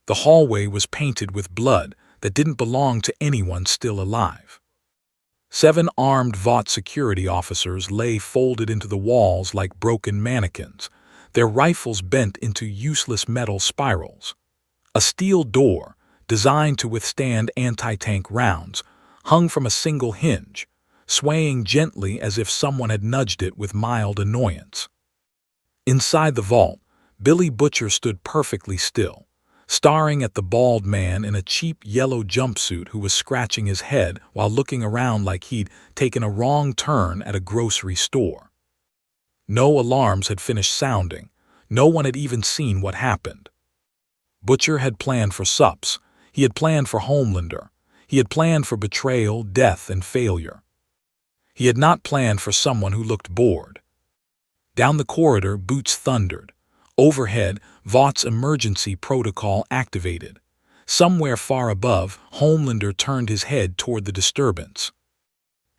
The hallway was painted with blood that didn't belong to anyone still alive. 7 armed Vought security officers lay folded into the walls like broken mannequins, their rifles bent into useless metal spirals. A steel door, designed to withstand anti-tank rounds, hung from a single hinge, swaying gently as if someone had nudged it with mild annoyance. Inside the vault, Billy Butcher stood perfectly still, staring at the bald man in a cheap yellow jumpsuit who was scratching his head while looking around like he'd taken a wrong turn at a grocery store. No alarms had finished sounding. No one had even seen what happened. Butcher had planned for Supes. He had planned for Homelander. He had planned for betrayal, death, and failure. He had not planned for someone who looked bored. Down the corridor, boots thundered. Overhead, Vaught's emergency protocol activated. Somewhere far above, Homelander turned his head toward the disturbance.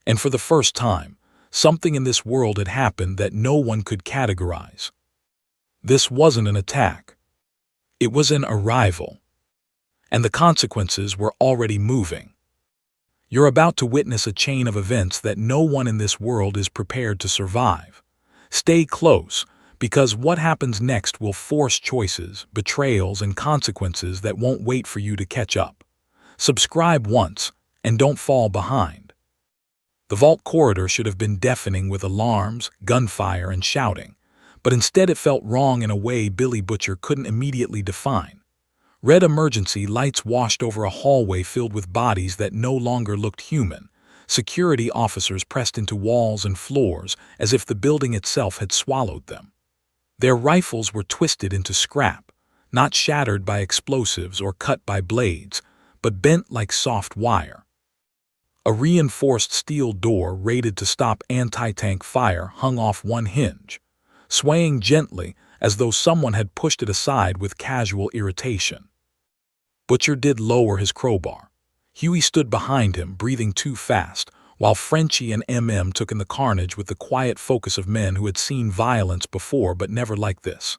And for the first time, something in this world had happened that no one could categorize. This wasn't an attack. It was an arrival. And the consequences were already moving. You're about to witness a chain of events that no one in this world is prepared to survive. Stay close, because what happens next will force choices, betrayals, and consequences that won't wait for you to catch up. Subscribe once, and don't fall behind. The vault corridor should have been deafening with alarms, gunfire, and shouting, but instead it felt wrong in a way Billy Butcher couldn't immediately define. Red emergency lights washed over a hallway filled with bodies that no longer looked human. Security officers pressed into walls and floors as if the building itself had swallowed them. Their rifles were twisted into scrap, not shattered by explosives or cut by blades, but bent like soft wire. A reinforced steel door rated to stop anti-tank fire hung off one hinge, swaying gently as though someone had pushed it aside with casual irritation. Butcher did lower his crowbar. Huey stood behind him, breathing too fast, while Frenchie and took in the carnage with the quiet focus of men who had seen violence before but never like this.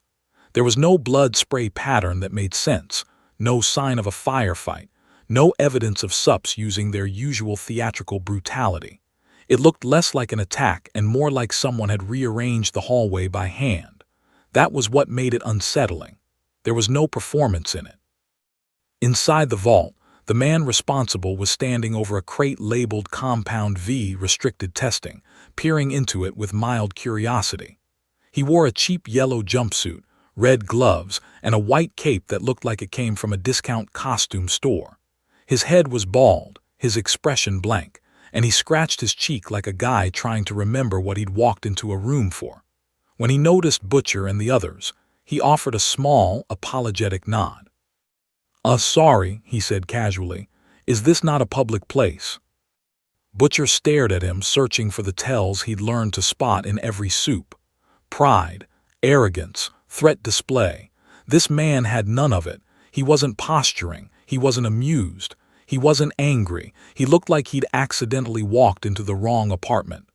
There was no blood spray pattern that made sense, no sign of a firefight, no evidence of Supes using their usual theatrical brutality. It looked less like an attack and more like someone had rearranged the hallway by hand. That was what made it unsettling. There was no performance in it. Inside the vault, the man responsible was standing over a crate labeled Compound V Restricted Testing, peering into it with mild curiosity. He wore a cheap yellow jumpsuit, red gloves, and a white cape that looked like it came from a discount costume store. His head was bald, his expression blank, and he scratched his cheek like a guy trying to remember what he'd walked into a room for. When he noticed Butcher and the others, he offered a small, apologetic nod. Sorry," he said casually. "Is this not a public place?" Butcher stared at him, searching for the tells he'd learned to spot in every Supe. Pride, arrogance, threat display. This man had none of it. He wasn't posturing. He wasn't amused. He wasn't angry. He looked like he'd accidentally walked into the wrong apartment.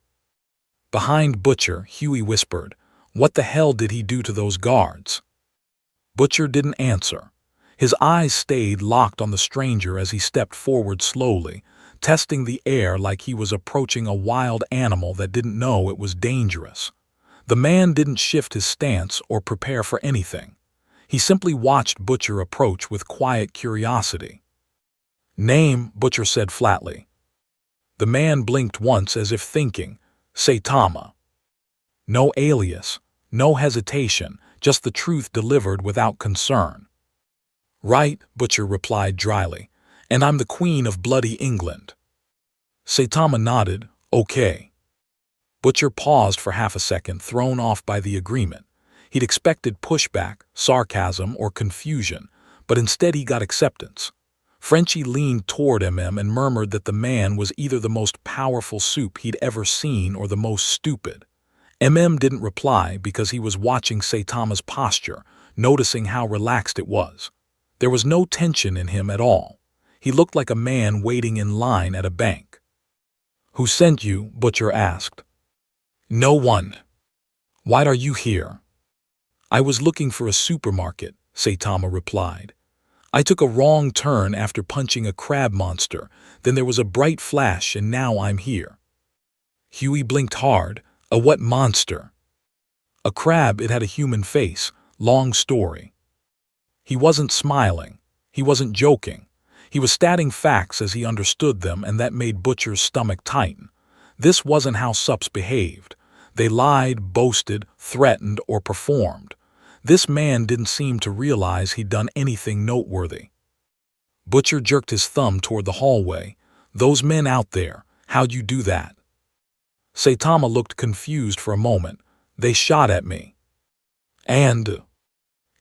Behind Butcher, Huey whispered, "What the hell did he do to those guards?" Butcher didn't answer. His eyes stayed locked on the stranger as he stepped forward slowly, testing the air like he was approaching a wild animal that didn't know it was dangerous. The man didn't shift his stance or prepare for anything. He simply watched Butcher approach with quiet curiosity. "Name," Butcher said flatly. The man blinked once as if thinking, "Saitama." No alias, no hesitation, just the truth delivered without concern. "Right," Butcher replied dryly, "and I'm the Queen of Bloody England." Saitama nodded, "Okay." Butcher paused for half a second, thrown off by the agreement. He'd expected pushback, sarcasm, or confusion, but instead he got acceptance. Frenchie leaned toward and murmured that the man was either the most powerful Supe he'd ever seen or the most stupid. Didn't reply because he was watching Saitama's posture, noticing how relaxed it was. There was no tension in him at all. He looked like a man waiting in line at a bank. "Who sent you?" Butcher asked. "No one." "Why are you here?" "I was looking for a supermarket," Saitama replied. I took a wrong turn after punching a crab monster, then there was a bright flash and now I'm here. Huey blinked hard. A what monster? A crab, it had a human face. Long story. He wasn't smiling. He wasn't joking. He was stating facts as he understood them, and that made Butcher's stomach tighten. This wasn't how Sups behaved. They lied, boasted, threatened, or performed. This man didn't seem to realize he'd done anything noteworthy. Butcher jerked his thumb toward the hallway. Those men out there, how'd you do that? Saitama looked confused for a moment. They shot at me. And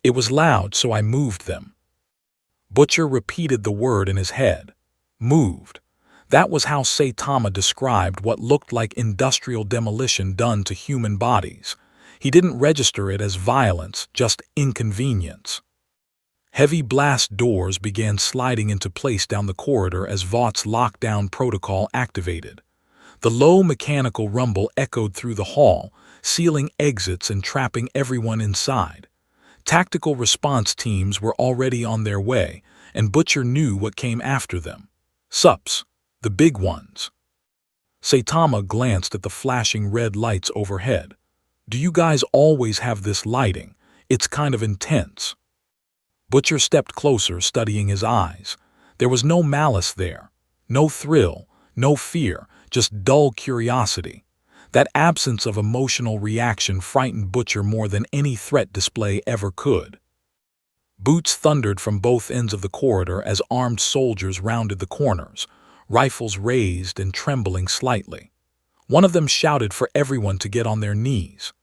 it was loud, so I moved them. Butcher repeated the word in his head. Moved. That was how Saitama described what looked like industrial demolition done to human bodies. He didn't register it as violence, just inconvenience. Heavy blast doors began sliding into place down the corridor as Vaught's lockdown protocol activated. The low mechanical rumble echoed through the hall, sealing exits and trapping everyone inside. Tactical response teams were already on their way, and Butcher knew what came after them. Sups, the big ones. Saitama glanced at the flashing red lights overhead. Do you guys always have this lighting? It's kind of intense. Butcher stepped closer, studying his eyes. There was no malice there, no thrill, no fear, just dull curiosity. That absence of emotional reaction frightened Butcher more than any threat display ever could. Boots thundered from both ends of the corridor as armed soldiers rounded the corners, rifles raised and trembling slightly. One of them shouted for everyone to get on their knees.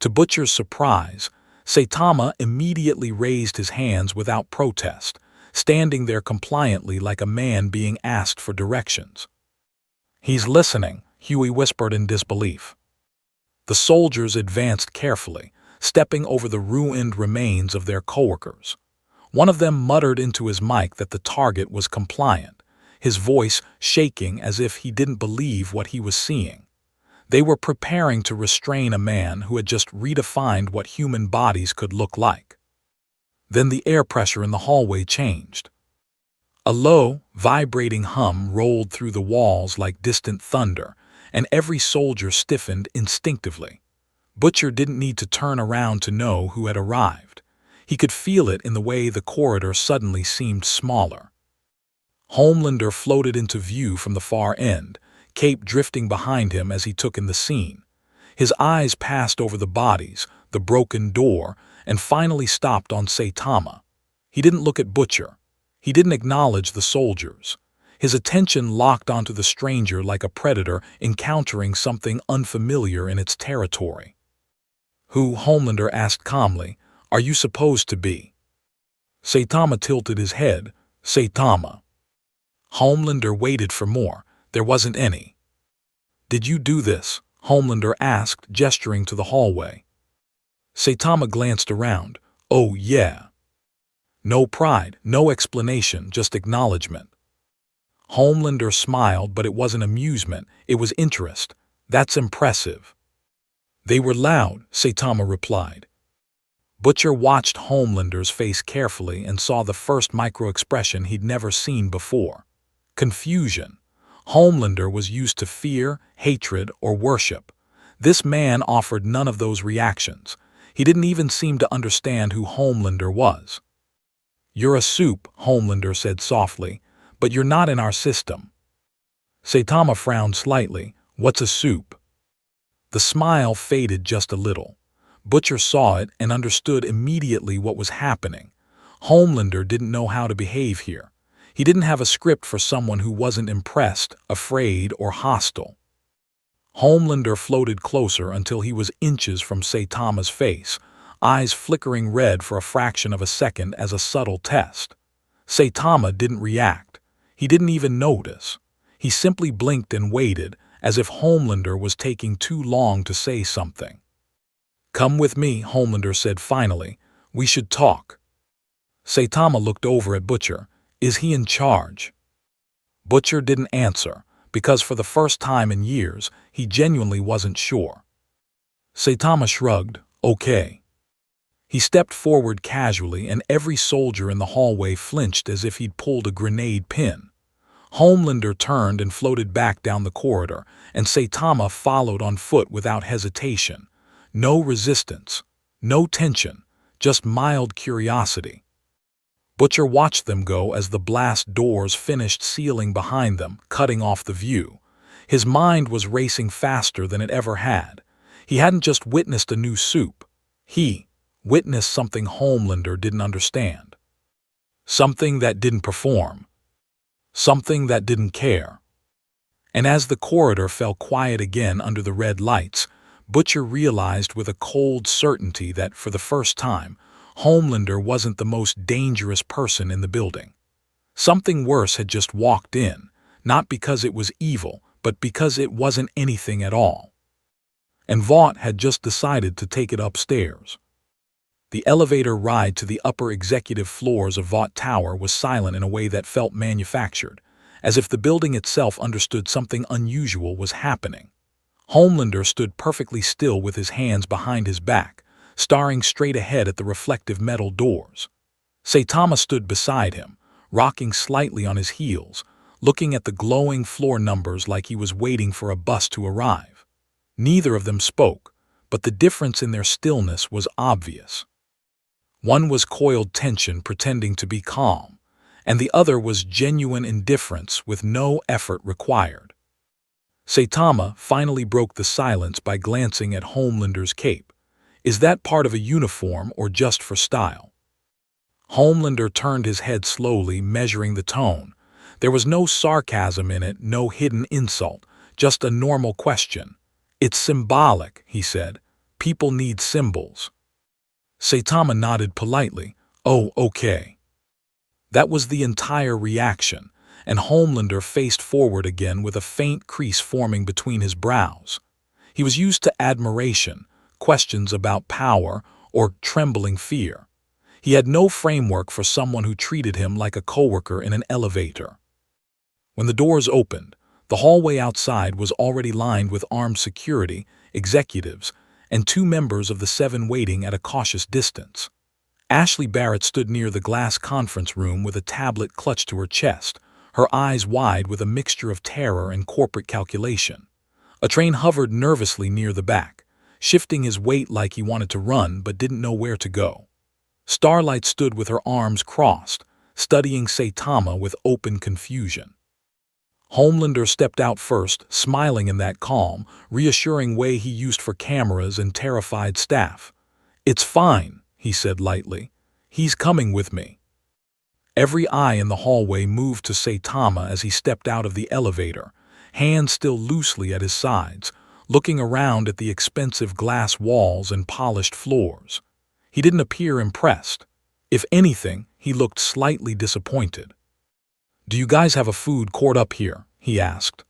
To Butcher's surprise, Saitama immediately raised his hands without protest, standing there compliantly like a man being asked for directions. He's listening, Huey whispered in disbelief. The soldiers advanced carefully, stepping over the ruined remains of their coworkers. One of them muttered into his mic that the target was compliant, his voice shaking as if he didn't believe what he was seeing. They were preparing to restrain a man who had just redefined what human bodies could look like. Then the air pressure in the hallway changed. A low, vibrating hum rolled through the walls like distant thunder, and every soldier stiffened instinctively. Butcher didn't need to turn around to know who had arrived. He could feel it in the way the corridor suddenly seemed smaller. Homelander floated into view from the far end, cape drifting behind him as he took in the scene. His eyes passed over the bodies, the broken door, and finally stopped on Saitama. He didn't look at Butcher. He didn't acknowledge the soldiers. His attention locked onto the stranger like a predator encountering something unfamiliar in its territory. Who, Homelander asked calmly, are you supposed to be? Saitama tilted his head. Saitama. Homelander waited for more. There wasn't any. Did you do this? Homelander asked, gesturing to the hallway. Saitama glanced around. Oh, yeah. No pride, no explanation, just acknowledgement. Homelander smiled, but it wasn't amusement, it was interest. That's impressive. They were loud, Saitama replied. Butcher watched Homelander's face carefully and saw the first micro-expression he'd never seen before. Confusion. Homelander was used to fear, hatred, or worship. This man offered none of those reactions. He didn't even seem to understand who Homelander was. You're a Supe, Homelander said softly, but you're not in our system. Saitama frowned slightly. What's a Supe? The smile faded just a little. Butcher saw it and understood immediately what was happening. Homelander didn't know how to behave here. He didn't have a script for someone who wasn't impressed, afraid, or hostile. Homelander floated closer until he was inches from Saitama's face, eyes flickering red for a fraction of a second as a subtle test. Saitama didn't react. He didn't even notice. He simply blinked and waited, as if Homelander was taking too long to say something. Come with me, Homelander said finally. We should talk. Saitama looked over at Butcher. Is he in charge? Butcher didn't answer, because for the first time in years, he genuinely wasn't sure. Saitama shrugged. Okay. He stepped forward casually, and every soldier in the hallway flinched as if he'd pulled a grenade pin. Homelander turned and floated back down the corridor, and Saitama followed on foot without hesitation. No resistance, no tension, just mild curiosity. Butcher watched them go as the blast doors finished sealing behind them, cutting off the view. His mind was racing faster than it ever had. He hadn't just witnessed a new soup. He witnessed something Homelander didn't understand. Something that didn't perform. Something that didn't care. And as the corridor fell quiet again under the red lights, Butcher realized with a cold certainty that, for the first time, Homelander wasn't the most dangerous person in the building. Something worse had just walked in, not because it was evil, but because it wasn't anything at all. And Vought had just decided to take it upstairs. The elevator ride to the upper executive floors of Vought Tower was silent in a way that felt manufactured, as if the building itself understood something unusual was happening. Homelander stood perfectly still with his hands behind his back, staring straight ahead at the reflective metal doors. Saitama stood beside him, rocking slightly on his heels, looking at the glowing floor numbers like he was waiting for a bus to arrive. Neither of them spoke, but the difference in their stillness was obvious. One was coiled tension pretending to be calm, and the other was genuine indifference with no effort required. Saitama finally broke the silence by glancing at Homelander's cape. Is that part of a uniform or just for style? Homelander turned his head slowly, measuring the tone. There was no sarcasm in it, no hidden insult, just a normal question. It's symbolic, he said. People need symbols. Saitama nodded politely. Oh, okay. That was the entire reaction, and Homelander faced forward again with a faint crease forming between his brows. He was used to admiration, questions about power, or trembling fear. He had no framework for someone who treated him like a coworker in an elevator. When the doors opened, the hallway outside was already lined with armed security, executives, and 2 members of the 7 waiting at a cautious distance. Ashley Barrett stood near the glass conference room with a tablet clutched to her chest, her eyes wide with a mixture of terror and corporate calculation. A train hovered nervously near the back, shifting his weight like he wanted to run but didn't know where to go. Starlight stood with her arms crossed, studying Saitama with open confusion. Homelander stepped out first, smiling in that calm, reassuring way he used for cameras and terrified staff. "It's fine," he said lightly. "He's coming with me." Every eye in the hallway moved to Saitama as he stepped out of the elevator, hands still loosely at his sides, looking around at the expensive glass walls and polished floors. He didn't appear impressed. If anything, he looked slightly disappointed. "Do you guys have a food court up here?" he asked.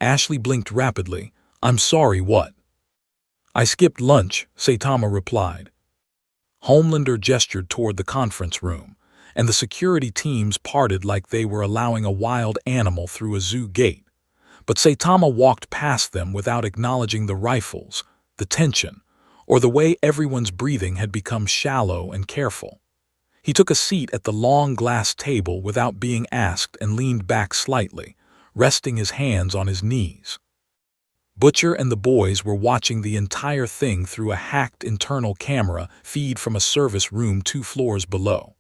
Ashley blinked rapidly. "I'm sorry, what?" "I skipped lunch," Saitama replied. Homelander gestured toward the conference room, and the security teams parted like they were allowing a wild animal through a zoo gate. But Saitama walked past them without acknowledging the rifles, the tension, or the way everyone's breathing had become shallow and careful. He took a seat at the long glass table without being asked and leaned back slightly, resting his hands on his knees. Butcher and the boys were watching the entire thing through a hacked internal camera feed from a service room 2 floors below.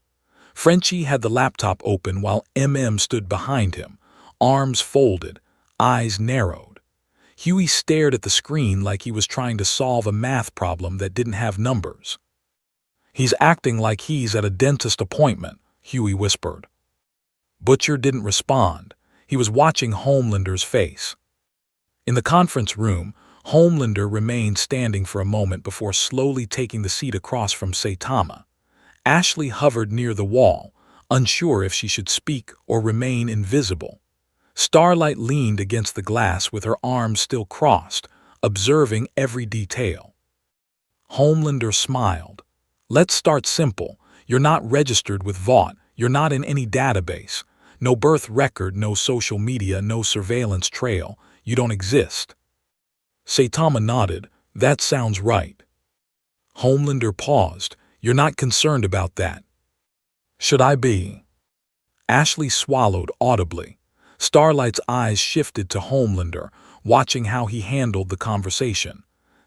Frenchie had the laptop open while MM stood behind him, arms folded, eyes narrowed. Huey stared at the screen like he was trying to solve a math problem that didn't have numbers. "He's acting like he's at a dentist appointment," Huey whispered. Butcher didn't respond. He was watching Homelander's face. In the conference room, Homelander remained standing for a moment before slowly taking the seat across from Saitama. Ashley hovered near the wall, unsure if she should speak or remain invisible. Starlight leaned against the glass with her arms still crossed, observing every detail. Homelander smiled. "Let's start simple. You're not registered with Vought. You're not in any database. No birth record, no social media, no surveillance trail. You don't exist." Saitama nodded. "That sounds right." Homelander paused. You're not concerned about that. Should I be? Ashley swallowed audibly. Starlight's eyes shifted to Homelander, watching how he handled the conversation.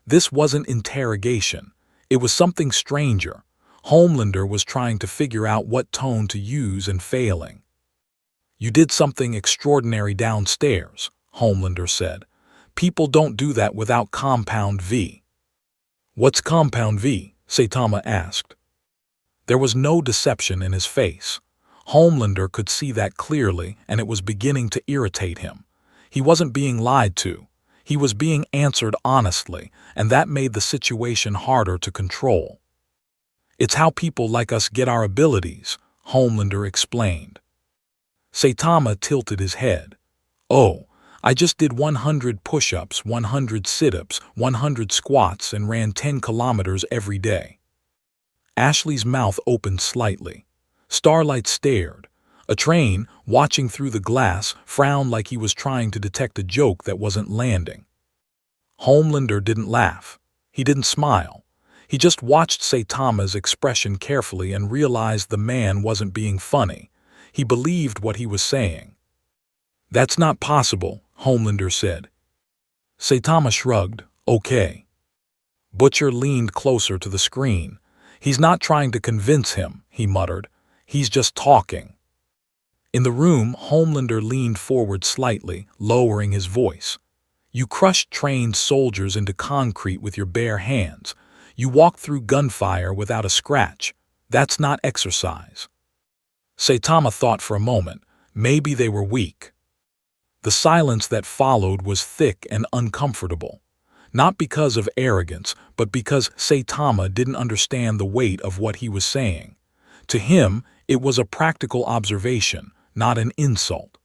This wasn't interrogation. It was something stranger. Homelander was trying to figure out what tone to use and failing. You did something extraordinary downstairs, Homelander said. People don't do that without Compound V. What's Compound V? Saitama asked. There was no deception in his face. Homelander could see that clearly, and it was beginning to irritate him. He wasn't being lied to. He was being answered honestly, and that made the situation harder to control. It's how people like us get our abilities, Homelander explained. Saitama tilted his head. Oh, I just did 100 push-ups, 100 sit-ups, 100 squats, and ran 10 kilometers every day. Ashley's mouth opened slightly. Starlight stared. A train, watching through the glass, frowned like he was trying to detect a joke that wasn't landing. Homelander didn't laugh. He didn't smile. He just watched Saitama's expression carefully and realized the man wasn't being funny. He believed what he was saying. That's not possible, Homelander said. Saitama shrugged. Okay. Butcher leaned closer to the screen. He's not trying to convince him, he muttered. He's just talking. In the room, Homelander leaned forward slightly, lowering his voice. You crushed trained soldiers into concrete with your bare hands. You walked through gunfire without a scratch. That's not exercise. Saitama thought for a moment. Maybe they were weak. The silence that followed was thick and uncomfortable. Not because of arrogance, but because Saitama didn't understand the weight of what he was saying. To him, it was a practical observation, not an insult.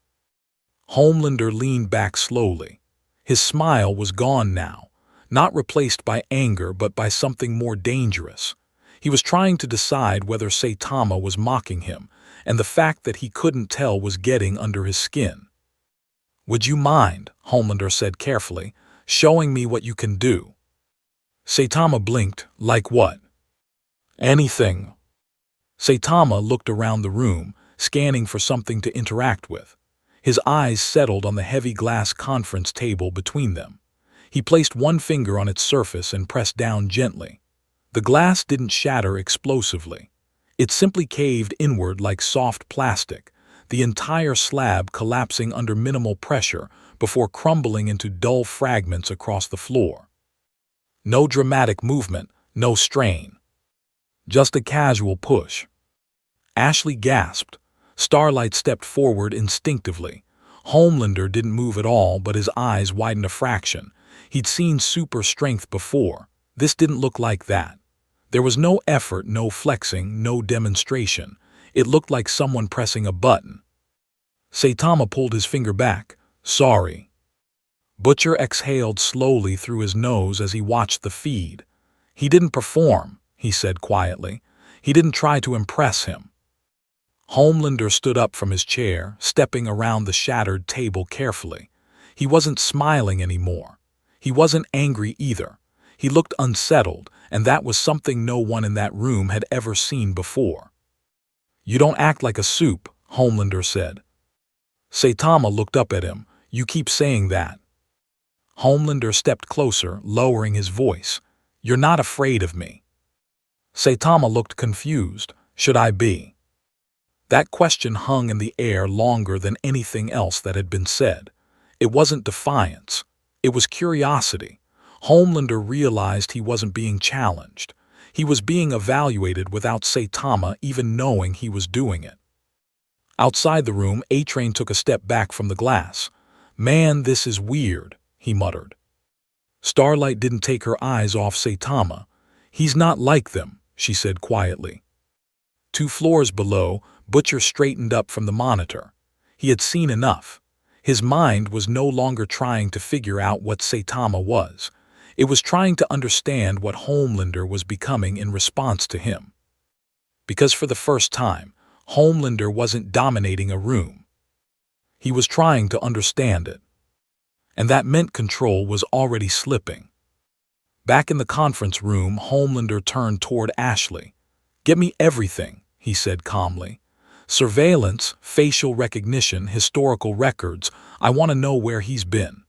Homelander leaned back slowly. His smile was gone now, not replaced by anger but by something more dangerous. He was trying to decide whether Saitama was mocking him, and the fact that he couldn't tell was getting under his skin. Would you mind, Homelander said carefully, showing me what you can do? Saitama blinked. Like what? Anything. Saitama looked around the room, scanning for something to interact with. His eyes settled on the heavy glass conference table between them. He placed one finger on its surface and pressed down gently. The glass didn't shatter explosively. It simply caved inward like soft plastic, the entire slab collapsing under minimal pressure before crumbling into dull fragments across the floor. No dramatic movement, no strain. Just a casual push. Ashley gasped. Starlight stepped forward instinctively. Homelander didn't move at all, but his eyes widened a fraction. He'd seen super strength before. This didn't look like that. There was no effort, no flexing, no demonstration. It looked like someone pressing a button. Saitama pulled his finger back. Sorry. Butcher exhaled slowly through his nose as he watched the feed. He didn't perform, he said quietly. He didn't try to impress him. Homelander stood up from his chair, stepping around the shattered table carefully. He wasn't smiling anymore. He wasn't angry either. He looked unsettled, and that was something no one in that room had ever seen before. You don't act like a supe, Homelander said. Saitama looked up at him. You keep saying that. Homelander stepped closer, lowering his voice. You're not afraid of me. Saitama looked confused. Should I be? That question hung in the air longer than anything else that had been said. It wasn't defiance. It was curiosity. Homelander realized he wasn't being challenged. He was being evaluated without Saitama even knowing he was doing it. Outside the room, A-Train took a step back from the glass. Man, this is weird, he muttered. Starlight didn't take her eyes off Saitama. He's not like them, she said quietly. 2 floors below, Butcher straightened up from the monitor. He had seen enough. His mind was no longer trying to figure out what Saitama was. It was trying to understand what Homelander was becoming in response to him. Because for the first time, Homelander wasn't dominating a room. He was trying to understand it. And that meant control was already slipping. Back in the conference room, Homelander turned toward Ashley. "Get me everything," he said calmly. "Surveillance, facial recognition, historical records. I want to know where he's been."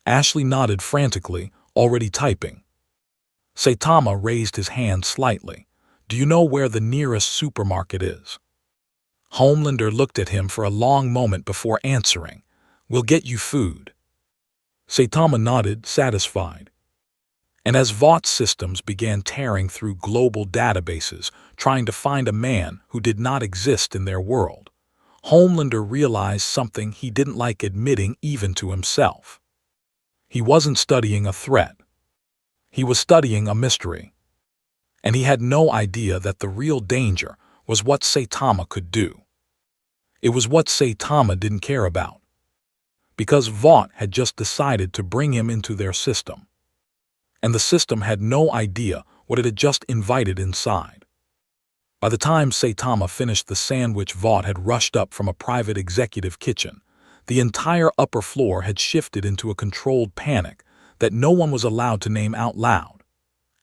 Ashley nodded frantically, already typing. Saitama raised his hand slightly. "Do you know where the nearest supermarket is?" Homelander looked at him for a long moment before answering. "We'll get you food." Saitama nodded, satisfied. And as Vaught's systems began tearing through global databases, trying to find a man who did not exist in their world, Homelander realized something he didn't like admitting even to himself. He wasn't studying a threat. He was studying a mystery. And he had no idea that the real danger was what Saitama could do. It was what Saitama didn't care about. Because Vought had just decided to bring him into their system. And the system had no idea what it had just invited inside. By the time Saitama finished the sandwich, Vought had rushed up from a private executive kitchen. The entire upper floor had shifted into a controlled panic that no one was allowed to name out loud.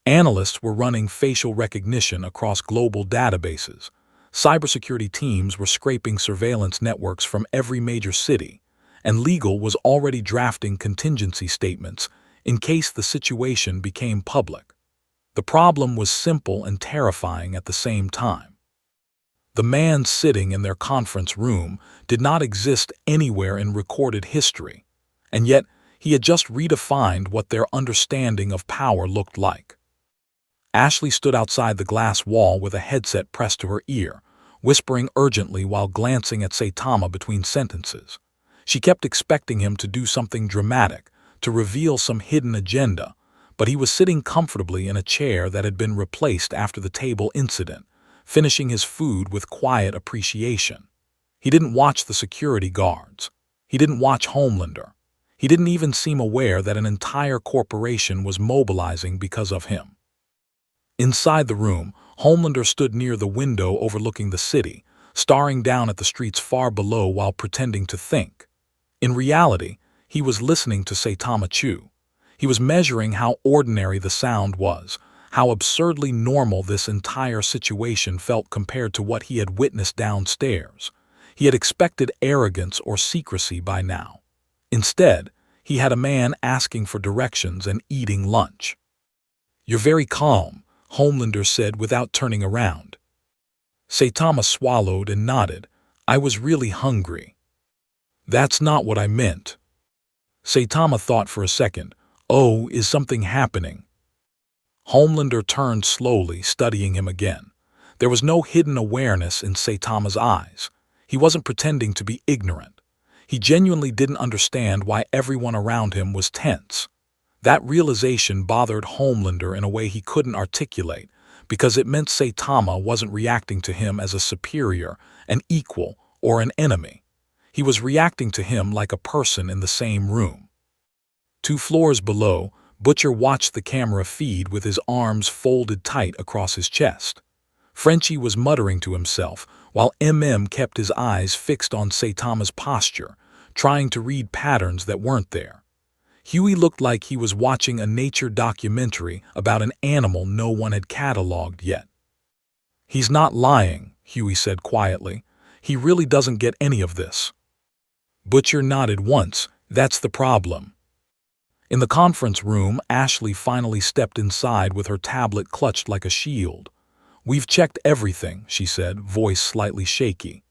Analysts were running facial recognition across global databases. Cybersecurity teams were scraping surveillance networks from every major city, and legal was already drafting contingency statements in case the situation became public. The problem was simple and terrifying at the same time. The man sitting in their conference room did not exist anywhere in recorded history, and yet he had just redefined what their understanding of power looked like. Ashley stood outside the glass wall with a headset pressed to her ear, whispering urgently while glancing at Saitama between sentences. She kept expecting him to do something dramatic, to reveal some hidden agenda, but he was sitting comfortably in a chair that had been replaced after the table incident, finishing his food with quiet appreciation. He didn't watch the security guards. He didn't watch Homelander. He didn't even seem aware that an entire corporation was mobilizing because of him. Inside the room, Homelander stood near the window overlooking the city, staring down at the streets far below while pretending to think. In reality, he was listening to Saitama chew. He was measuring how ordinary the sound was, how absurdly normal this entire situation felt compared to what he had witnessed downstairs. He had expected arrogance or secrecy by now. Instead, he had a man asking for directions and eating lunch. "You're very calm," Homelander said without turning around. Saitama swallowed and nodded. "I was really hungry." "That's not what I meant." Saitama thought for a second. "Oh, is something happening?" Homelander turned slowly, studying him again. There was no hidden awareness in Saitama's eyes. He wasn't pretending to be ignorant. He genuinely didn't understand why everyone around him was tense. That realization bothered Homelander in a way he couldn't articulate, because it meant Saitama wasn't reacting to him as a superior, an equal, or an enemy. He was reacting to him like a person in the same room. 2 floors below, Butcher watched the camera feed with his arms folded tight across his chest. Frenchie was muttering to himself, while kept his eyes fixed on Saitama's posture, trying to read patterns that weren't there. Huey looked like he was watching a nature documentary about an animal no one had cataloged yet. "He's not lying," Huey said quietly. "He really doesn't get any of this." Butcher nodded once. "That's the problem." In the conference room, Ashley finally stepped inside with her tablet clutched like a shield. "We've checked everything," she said, voice slightly shaky.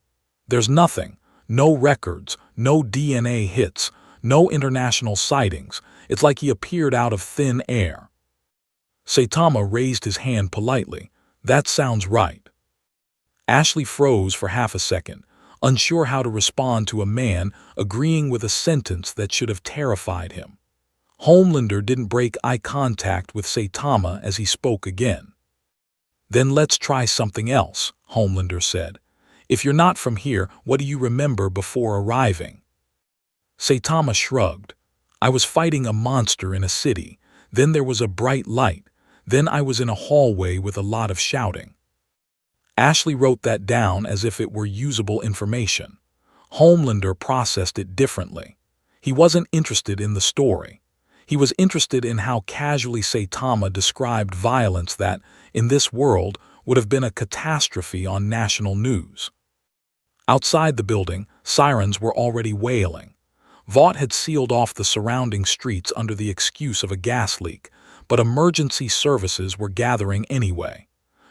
"There's nothing. No records, no DNA hits, no international sightings. It's like he appeared out of thin air." Saitama raised his hand politely. "That sounds right." Ashley froze for half a second, unsure how to respond to a man agreeing with a sentence that should have terrified him. Homelander didn't break eye contact with Saitama as he spoke again. "Then let's try something else," Homelander said. "If you're not from here, what do you remember before arriving?" Saitama shrugged. "I was fighting a monster in a city, then there was a bright light, then I was in a hallway with a lot of shouting." Ashley wrote that down as if it were usable information. Homelander processed it differently. He wasn't interested in the story. He was interested in how casually Saitama described violence that, in this world, would have been a catastrophe on national news. Outside the building, sirens were already wailing. Vought had sealed off the surrounding streets under the excuse of a gas leak, but emergency services were gathering anyway.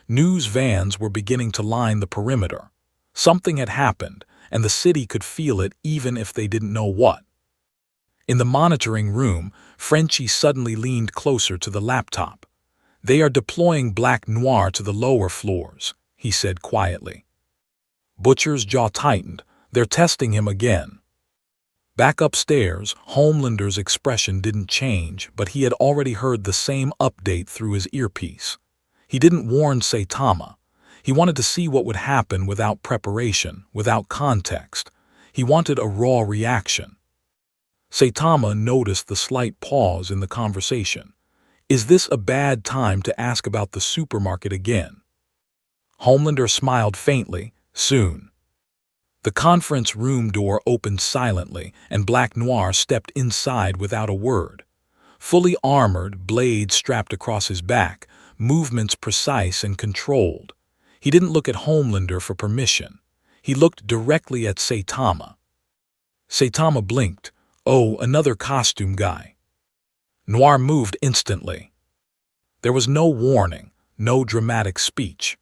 News vans were beginning to line the perimeter. Something had happened, and the city could feel it even if they didn't know what. In the monitoring room, Frenchie suddenly leaned closer to the laptop. "They are deploying Black Noir to the lower floors," he said quietly. Butcher's jaw tightened. "They're testing him again." Back upstairs, Homelander's expression didn't change, but he had already heard the same update through his earpiece. He didn't warn Saitama. He wanted to see what would happen without preparation, without context. He wanted a raw reaction. Saitama noticed the slight pause in the conversation. "Is this a bad time to ask about the supermarket again?" Homelander smiled faintly. "Soon." The conference room door opened silently, and Black Noir stepped inside without a word. Fully armored, blades strapped across his back, movements precise and controlled. He didn't look at Homelander for permission. He looked directly at Saitama. Saitama blinked. "Oh, another costume guy." Noir moved instantly. There was no warning, no dramatic speech.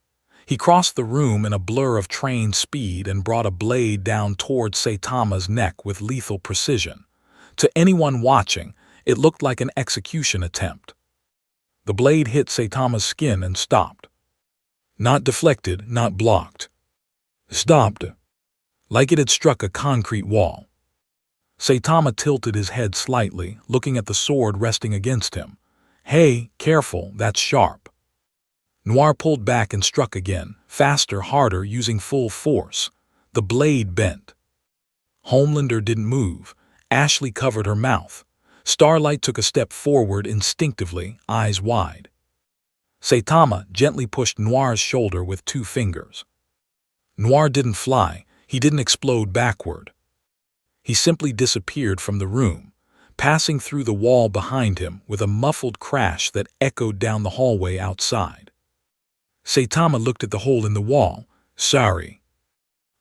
He crossed the room in a blur of train speed and brought a blade down toward Saitama's neck with lethal precision. To anyone watching, it looked like an execution attempt. The blade hit Saitama's skin and stopped. Not deflected, not blocked. Stopped. Like it had struck a concrete wall. Saitama tilted his head slightly, looking at the sword resting against him. "Hey, careful, that's sharp." Noir pulled back and struck again, faster, harder, using full force. The blade bent. Homelander didn't move. Ashley covered her mouth. Starlight took a step forward instinctively, eyes wide. Saitama gently pushed Noir's shoulder with 2 fingers. Noir didn't fly. He didn't explode backward. He simply disappeared from the room, passing through the wall behind him with a muffled crash that echoed down the hallway outside. Saitama looked at the hole in the wall. "Sorry."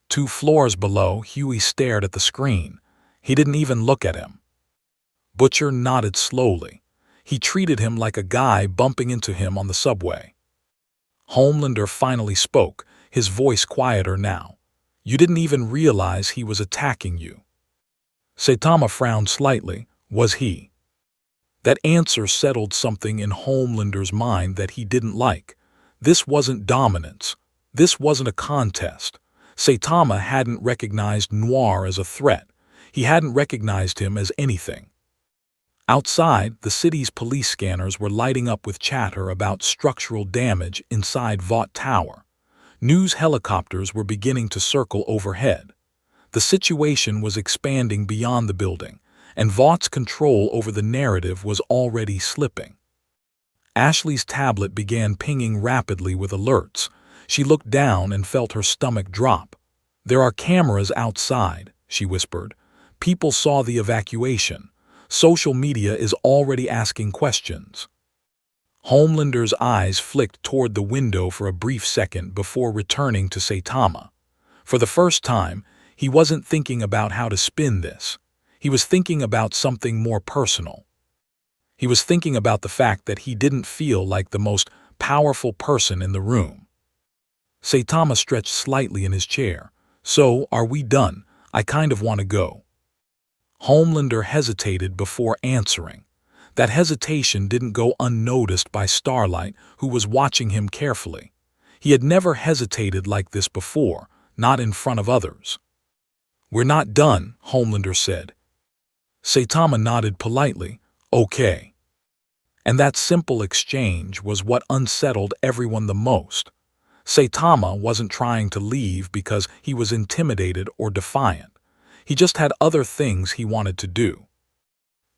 2 floors below, Huey stared at the screen. He didn't even look at him. Butcher nodded slowly. He treated him like a guy bumping into him on the subway. Homelander finally spoke, his voice quieter now. "You didn't even realize he was attacking you." Saitama frowned slightly. Was he? That answer settled something in Homelander's mind that he didn't like. This wasn't dominance. This wasn't a contest. Saitama hadn't recognized Noir as a threat. He hadn't recognized him as anything. Outside, the city's police scanners were lighting up with chatter about structural damage inside Vought Tower. News helicopters were beginning to circle overhead. The situation was expanding beyond the building, and Vaught's control over the narrative was already slipping. Ashley's tablet began pinging rapidly with alerts. She looked down and felt her stomach drop. "There are cameras outside," she whispered. "People saw the evacuation. Social media is already asking questions." Homelander's eyes flicked toward the window for a brief second before returning to Saitama. For the first time, he wasn't thinking about how to spin this. He was thinking about something more personal. He was thinking about the fact that he didn't feel like the most powerful person in the room. Saitama stretched slightly in his chair. "So, are we done? I kind of want to go." Homelander hesitated before answering. That hesitation didn't go unnoticed by Starlight, who was watching him carefully. He had never hesitated like this before, not in front of others. "We're not done," Homelander said. Saitama nodded politely. "Okay." And that simple exchange was what unsettled everyone the most. Saitama wasn't trying to leave because he was intimidated or defiant. He just had other things he wanted to do.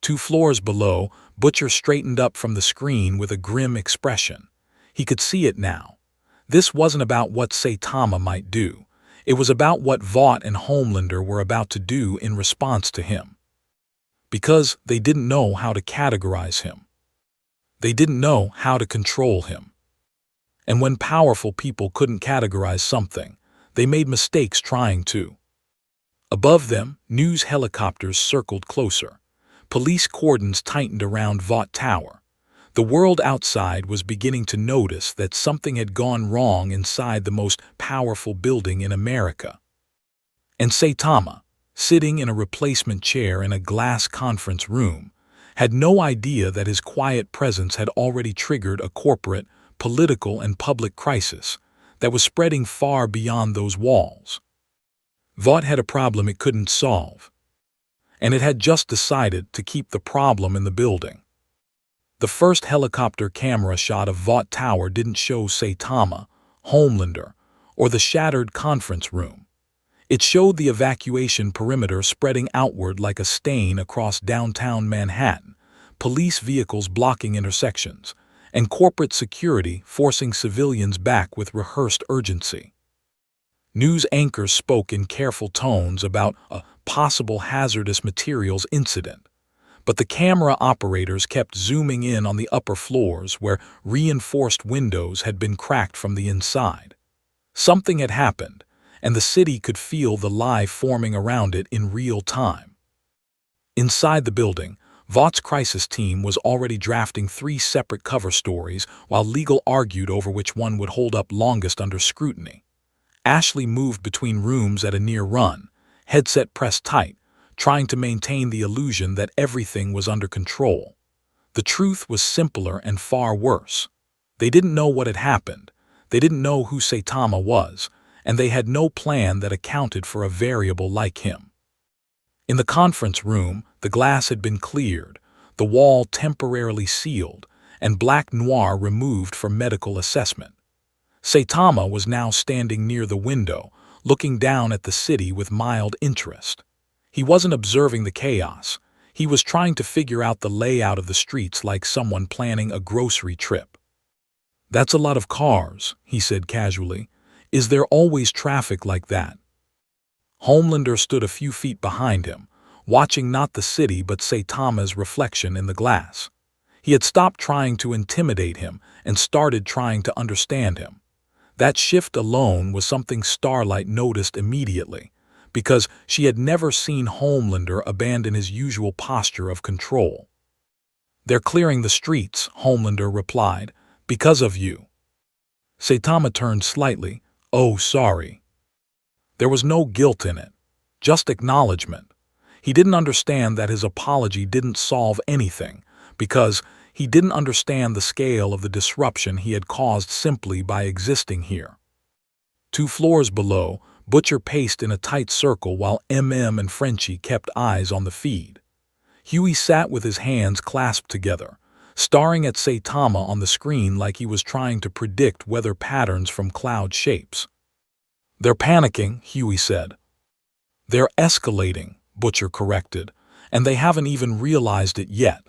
2 floors below, Butcher straightened up from the screen with a grim expression. He could see it now. This wasn't about what Saitama might do. It was about what Vought and Homelander were about to do in response to him. Because they didn't know how to categorize him. They didn't know how to control him. And when powerful people couldn't categorize something, they made mistakes trying to. Above them, news helicopters circled closer. Police cordons tightened around Vought Tower. The world outside was beginning to notice that something had gone wrong inside the most powerful building in America. And Saitama, sitting in a replacement chair in a glass conference room, had no idea that his quiet presence had already triggered a corporate, political, and public crisis that was spreading far beyond those walls. Vought had a problem it couldn't solve, and it had just decided to keep the problem in the building. The first helicopter camera shot of Vought Tower didn't show Saitama, Homelander, or the shattered conference room. It showed the evacuation perimeter spreading outward like a stain across downtown Manhattan, police vehicles blocking intersections, and corporate security forcing civilians back with rehearsed urgency. News anchors spoke in careful tones about a possible hazardous materials incident, but the camera operators kept zooming in on the upper floors where reinforced windows had been cracked from the inside. Something had happened, and the city could feel the lie forming around it in real time. Inside the building, Vought's crisis team was already drafting 3 separate cover stories while legal argued over which one would hold up longest under scrutiny. Ashley moved between rooms at a near run, headset pressed tight, trying to maintain the illusion that everything was under control. The truth was simpler and far worse. They didn't know what had happened, they didn't know who Saitama was, and they had no plan that accounted for a variable like him. In the conference room, the glass had been cleared, the wall temporarily sealed, and black Noir removed for medical assessment. Saitama was now standing near the window, looking down at the city with mild interest. He wasn't observing the chaos. He was trying to figure out the layout of the streets like someone planning a grocery trip. "That's a lot of cars," he said casually. "Is there always traffic like that?" Homelander stood a few feet behind him, watching not the city but Saitama's reflection in the glass. He had stopped trying to intimidate him and started trying to understand him. That shift alone was something Starlight noticed immediately, because she had never seen Homelander abandon his usual posture of control. "They're clearing the streets," Homelander replied, "because of you." Saitama turned slightly. "Oh, sorry." There was no guilt in it, just acknowledgement. He didn't understand that his apology didn't solve anything, because he didn't understand the scale of the disruption he had caused simply by existing here. 2 floors below, Butcher paced in a tight circle while and Frenchie kept eyes on the feed. Huey sat with his hands clasped together, staring at Saitama on the screen like he was trying to predict weather patterns from cloud shapes. "They're panicking," Huey said. "They're escalating," Butcher corrected, "and they haven't even realized it yet."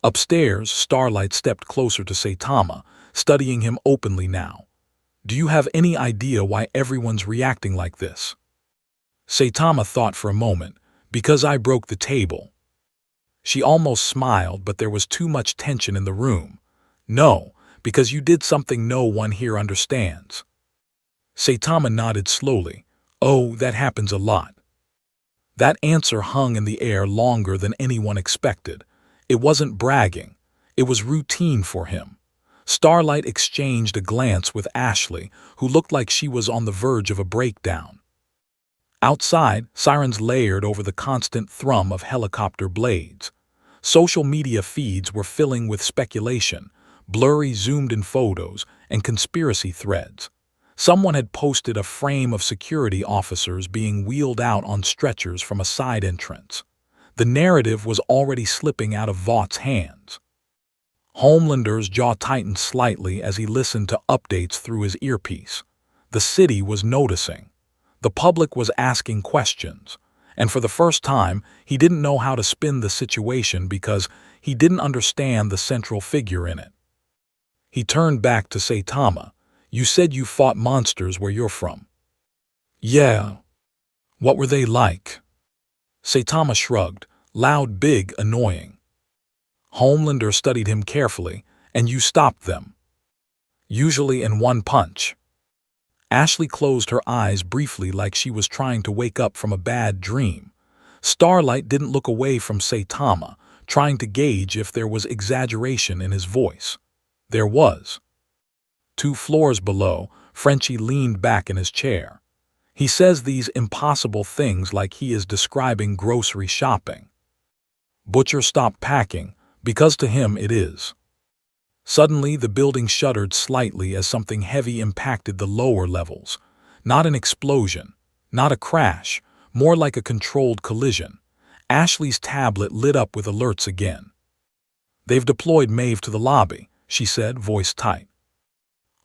Upstairs, Starlight stepped closer to Saitama, studying him openly now. "Do you have any idea why everyone's reacting like this?" Saitama thought for a moment. "Because I broke the table." She almost smiled, but there was too much tension in the room. "No, because you did something no one here understands." Saitama nodded slowly. "Oh, that happens a lot." That answer hung in the air longer than anyone expected. It wasn't bragging. It was routine for him. Starlight exchanged a glance with Ashley, who looked like she was on the verge of a breakdown. Outside, sirens layered over the constant thrum of helicopter blades. Social media feeds were filling with speculation, blurry zoomed-in photos, and conspiracy threads. Someone had posted a frame of security officers being wheeled out on stretchers from a side entrance. The narrative was already slipping out of Vaught's hands. Homelander's jaw tightened slightly as he listened to updates through his earpiece. The city was noticing. The public was asking questions. And for the first time, he didn't know how to spin the situation because he didn't understand the central figure in it. He turned back to Saitama. "You said you fought monsters where you're from." "Yeah." "What were they like?" Saitama shrugged. "Loud, big, annoying." Homelander studied him carefully. "And you stopped them." usually in one punch. Ashley closed her eyes briefly like she was trying to wake up from a bad dream. Starlight didn't look away from Saitama, trying to gauge if there was exaggeration in his voice. There was. 2 floors below, Frenchie leaned back in his chair. He says these impossible things like he is describing grocery shopping. Butcher stopped packing, because to him it is. Suddenly, the building shuddered slightly as something heavy impacted the lower levels. Not an explosion, not a crash, more like a controlled collision. Ashley's tablet lit up with alerts again. "They've deployed Maeve to the lobby," she said, voice tight.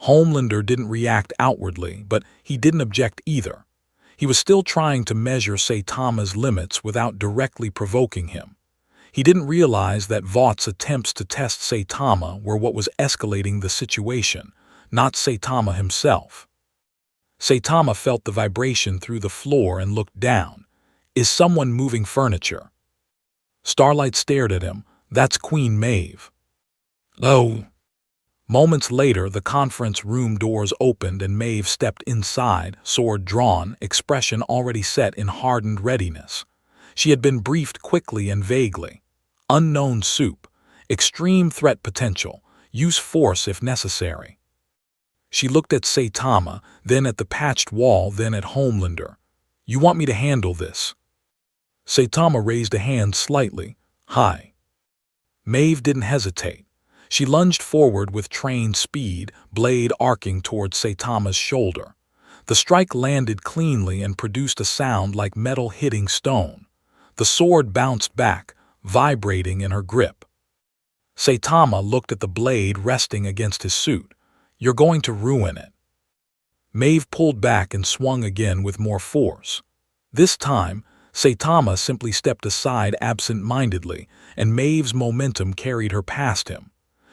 Homelander didn't react outwardly, but he didn't object either. He was still trying to measure Saitama's limits without directly provoking him. He didn't realize that Vaught's attempts to test Saitama were what was escalating the situation, not Saitama himself. Saitama felt the vibration through the floor and looked down. Is someone moving furniture? Starlight stared at him. That's Queen Maeve. Oh. Moments later, the conference room doors opened and Maeve stepped inside, sword drawn, expression already set in hardened readiness. She had been briefed quickly and vaguely. Unknown Supe, extreme threat potential, use force if necessary. She looked at Saitama, then at the patched wall, then at Homelander. You want me to handle this? Saitama raised a hand slightly. Hi. Maeve didn't hesitate. She lunged forward with trained speed, blade arcing towards Saitama's shoulder. The strike landed cleanly and produced a sound like metal hitting stone. The sword bounced back, vibrating in her grip. Saitama looked at the blade resting against his suit. You're going to ruin it. Maeve pulled back and swung again with more force. This time, Saitama simply stepped aside absent-mindedly, and Maeve's momentum carried her past him.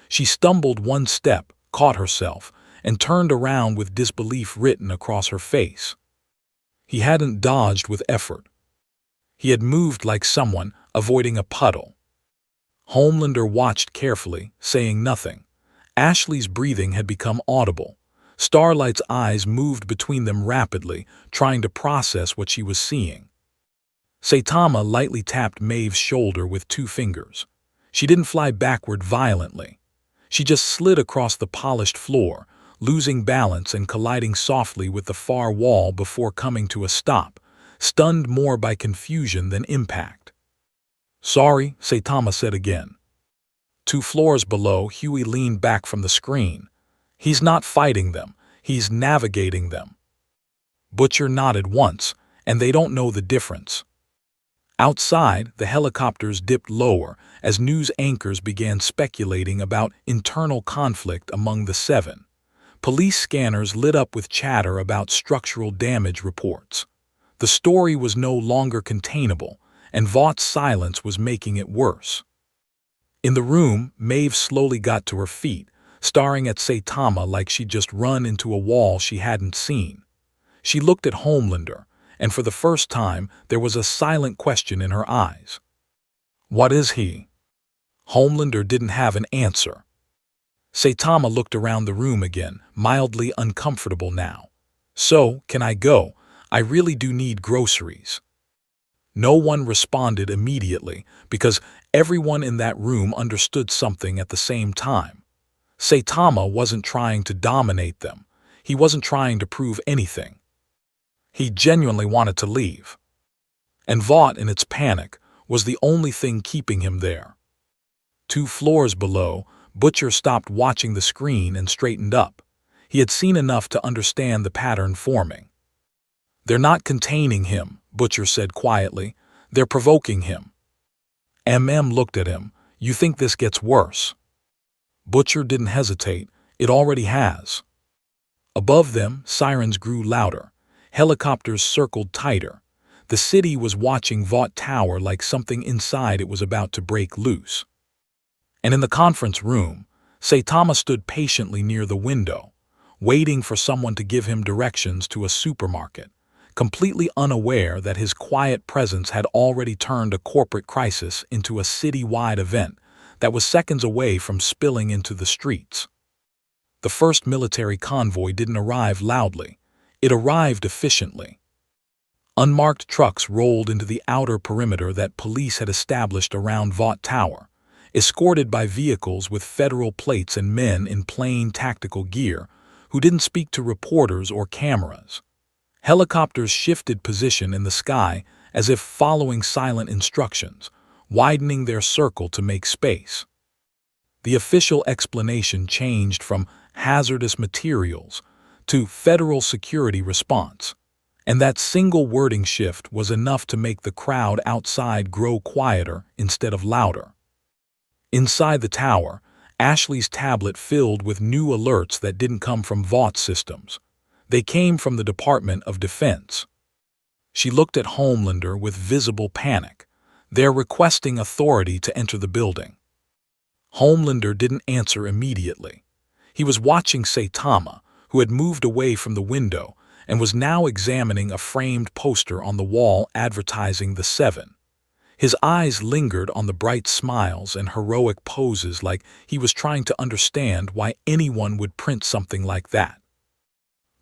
She stumbled one step, caught herself, and turned around with disbelief written across her face. He hadn't dodged with effort. He had moved like someone avoiding a puddle. Homelander watched carefully, saying nothing. Ashley's breathing had become audible. Starlight's eyes moved between them rapidly, trying to process what she was seeing. Saitama lightly tapped Maeve's shoulder with 2 fingers. She didn't fly backward violently. She just slid across the polished floor, losing balance and colliding softly with the far wall before coming to a stop, stunned more by confusion than impact. Sorry, Saitama said again. 2 floors below, Huey leaned back from the screen. He's not fighting them, he's navigating them. Butcher nodded once, and they don't know the difference. Outside, the helicopters dipped lower as news anchors began speculating about internal conflict among the 7. Police scanners lit up with chatter about structural damage reports. The story was no longer containable, and Vaught's silence was making it worse. In the room, Maeve slowly got to her feet, staring at Saitama like she'd just run into a wall she hadn't seen. She looked at Homelander, and for the first time there was a silent question in her eyes. What is he? Homelander didn't have an answer. Saitama looked around the room again, mildly uncomfortable now. So, can I go? I really do need groceries. No one responded immediately, because everyone in that room understood something at the same time. Saitama wasn't trying to dominate them. He wasn't trying to prove anything. He genuinely wanted to leave. And Vought, in its panic, was the only thing keeping him there. 2 floors below, Butcher stopped watching the screen and straightened up. He had seen enough to understand the pattern forming. They're not containing him, Butcher said quietly. They're provoking him. Looked at him. You think this gets worse? Butcher didn't hesitate. It already has. Above them, sirens grew louder. Helicopters circled tighter. The city was watching Vought Tower like something inside it was about to break loose. And in the conference room, Saitama stood patiently near the window, waiting for someone to give him directions to a supermarket, completely unaware that his quiet presence had already turned a corporate crisis into a city-wide event that was seconds away from spilling into the streets. The first military convoy didn't arrive loudly. It arrived efficiently. Unmarked trucks rolled into the outer perimeter that police had established around Vought Tower, escorted by vehicles with federal plates and men in plain tactical gear who didn't speak to reporters or cameras. Helicopters shifted position in the sky as if following silent instructions, widening their circle to make space. The official explanation changed from hazardous materials to federal security response, and that single wording shift was enough to make the crowd outside grow quieter instead of louder. Inside the tower, Ashley's tablet filled with new alerts that didn't come from Vought systems. They came from the Department of Defense. She looked at Homelander with visible panic. They're requesting authority to enter the building. Homelander didn't answer immediately. He was watching Saitama, who had moved away from the window and was now examining a framed poster on the wall advertising the Seven. His eyes lingered on the bright smiles and heroic poses like he was trying to understand why anyone would print something like that.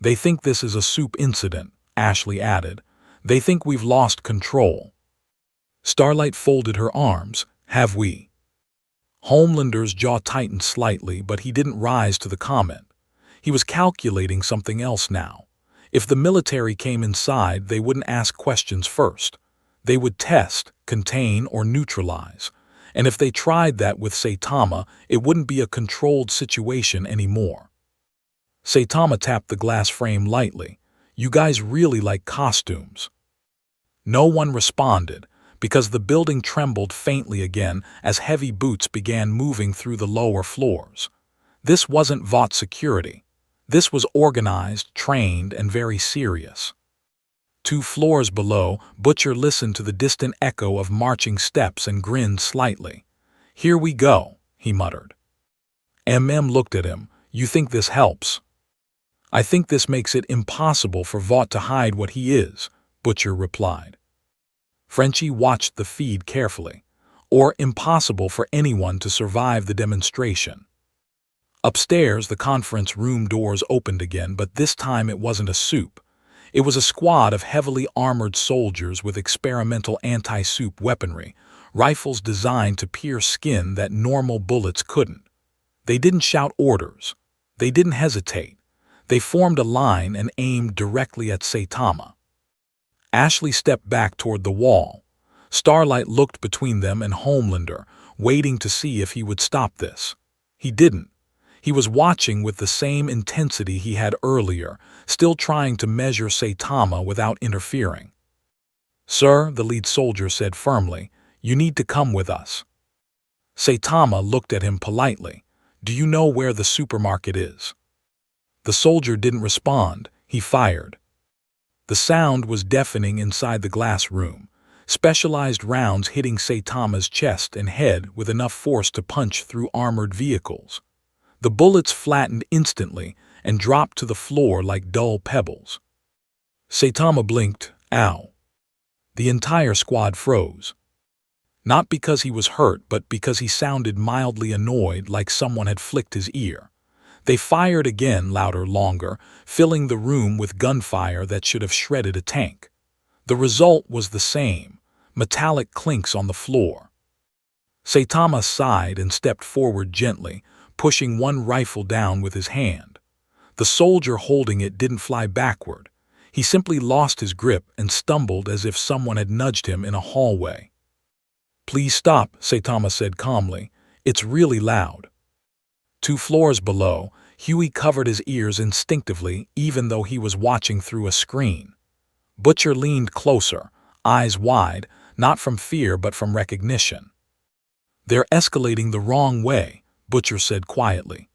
They think this is a Supe incident, Ashley added. They think we've lost control. Starlight folded her arms. Have we? Homelander's jaw tightened slightly, but he didn't rise to the comment. He was calculating something else now. If the military came inside, they wouldn't ask questions first. They would test, contain, or neutralize. And if they tried that with Saitama, it wouldn't be a controlled situation anymore. Saitama tapped the glass frame lightly. You guys really like costumes. No one responded, because the building trembled faintly again as heavy boots began moving through the lower floors. This wasn't Vought security. This was organized, trained, and very serious. 2 floors below, Butcher listened to the distant echo of marching steps and grinned slightly. Here we go, he muttered. Looked at him. You think this helps? I think this makes it impossible for Vought to hide what he is, Butcher replied. Frenchie watched the feed carefully. Or impossible for anyone to survive the demonstration. Upstairs, the conference room doors opened again, but this time it wasn't a Supe. It was a squad of heavily armored soldiers with experimental anti-Supe weaponry, rifles designed to pierce skin that normal bullets couldn't. They didn't shout orders. They didn't hesitate. They formed a line and aimed directly at Saitama. Ashley stepped back toward the wall. Starlight looked between them and Homelander, waiting to see if he would stop this. He didn't. He was watching with the same intensity he had earlier, still trying to measure Saitama without interfering. Sir, the lead soldier said firmly, you need to come with us. Saitama looked at him politely. Do you know where the supermarket is? The soldier didn't respond. He fired. The sound was deafening inside the glass room, specialized rounds hitting Saitama's chest and head with enough force to punch through armored vehicles. The bullets flattened instantly and dropped to the floor like dull pebbles. Saitama blinked. Ow. The entire squad froze. Not because he was hurt, but because he sounded mildly annoyed, like someone had flicked his ear. They fired again, louder, longer, filling the room with gunfire that should have shredded a tank. The result was the same, metallic clinks on the floor. Saitama sighed and stepped forward gently, pushing one rifle down with his hand. The soldier holding it didn't fly backward. He simply lost his grip and stumbled as if someone had nudged him in a hallway. Please stop, Saitama said calmly. It's really loud. 2 floors below, Huey covered his ears instinctively, even though he was watching through a screen. Butcher leaned closer, eyes wide, not from fear but from recognition. They're escalating the wrong way, Butcher said quietly.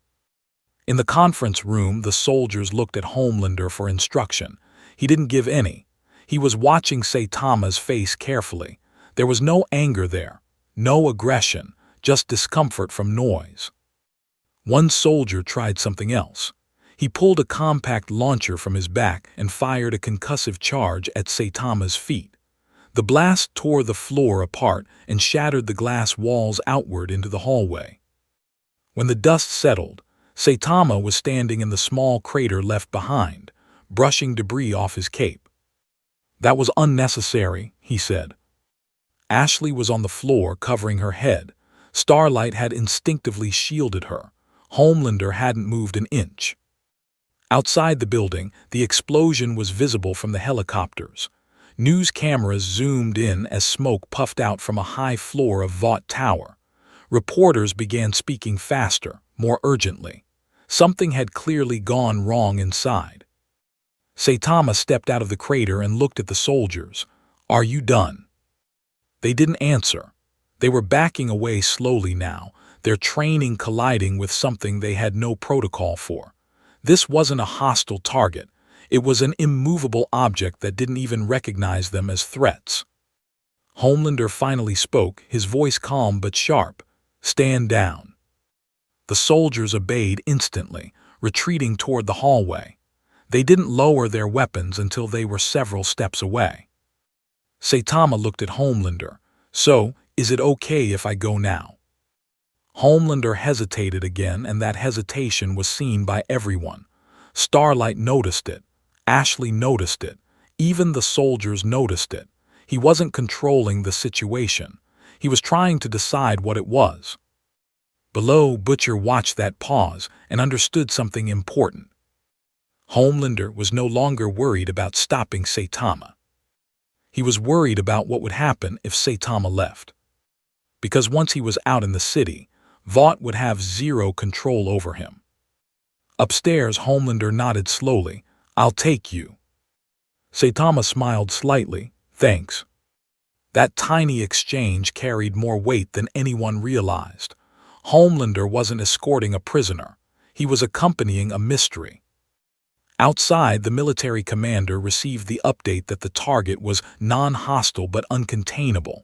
In the conference room, the soldiers looked at Homelander for instruction. He didn't give any. He was watching Saitama's face carefully. There was no anger there, no aggression, just discomfort from noise. One soldier tried something else. He pulled a compact launcher from his back and fired a concussive charge at Saitama's feet. The blast tore the floor apart and shattered the glass walls outward into the hallway. When the dust settled, Saitama was standing in the small crater left behind, brushing debris off his cape. "That was unnecessary," he said. Ashley was on the floor covering her head. Starlight had instinctively shielded her. Homelander hadn't moved an inch. Outside the building, the explosion was visible from the helicopters. News cameras zoomed in as smoke puffed out from a high floor of Vought Tower. Reporters began speaking faster, more urgently. Something had clearly gone wrong inside. Saitama stepped out of the crater and looked at the soldiers. "Are you done?" They didn't answer. They were backing away slowly now, their training colliding with something they had no protocol for. This wasn't a hostile target. It was an immovable object that didn't even recognize them as threats. Homelander finally spoke, his voice calm but sharp. "Stand down." The soldiers obeyed instantly, retreating toward the hallway. They didn't lower their weapons until they were several steps away. Saitama looked at Homelander. "So, is it okay if I go now?" Homelander hesitated again, and that hesitation was seen by everyone. Starlight noticed it. Ashley noticed it. Even the soldiers noticed it. He wasn't controlling the situation. He was trying to decide what it was. Below, Butcher watched that pause and understood something important. Homelander was no longer worried about stopping Saitama. He was worried about what would happen if Saitama left. Because once he was out in the city, Vought would have zero control over him. Upstairs, Homelander nodded slowly. "I'll take you." Saitama smiled slightly. "Thanks." That tiny exchange carried more weight than anyone realized. Homelander wasn't escorting a prisoner. He was accompanying a mystery. Outside, the military commander received the update that the target was non-hostile but uncontainable.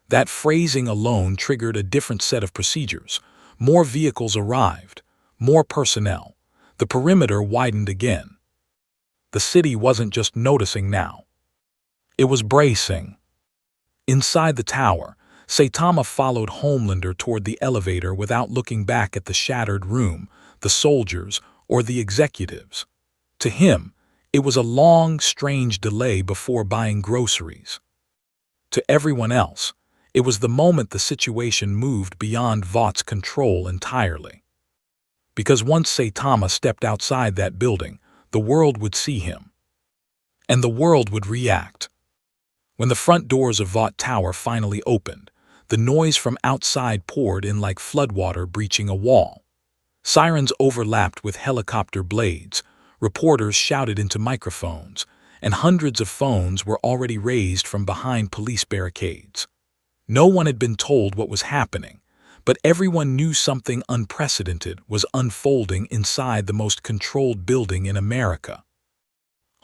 That phrasing alone triggered a different set of procedures. More vehicles arrived, more personnel. The perimeter widened again. The city wasn't just noticing now. It was bracing. Inside the tower, Saitama followed Homelander toward the elevator without looking back at the shattered room, the soldiers, or the executives. To him, it was a long, strange delay before buying groceries. To everyone else, it was the moment the situation moved beyond Vought's control entirely. Because once Saitama stepped outside that building, the world would see him. And the world would react. When the front doors of Vought Tower finally opened, the noise from outside poured in like floodwater breaching a wall. Sirens overlapped with helicopter blades, reporters shouted into microphones, and hundreds of phones were already raised from behind police barricades. No one had been told what was happening, but everyone knew something unprecedented was unfolding inside the most controlled building in America.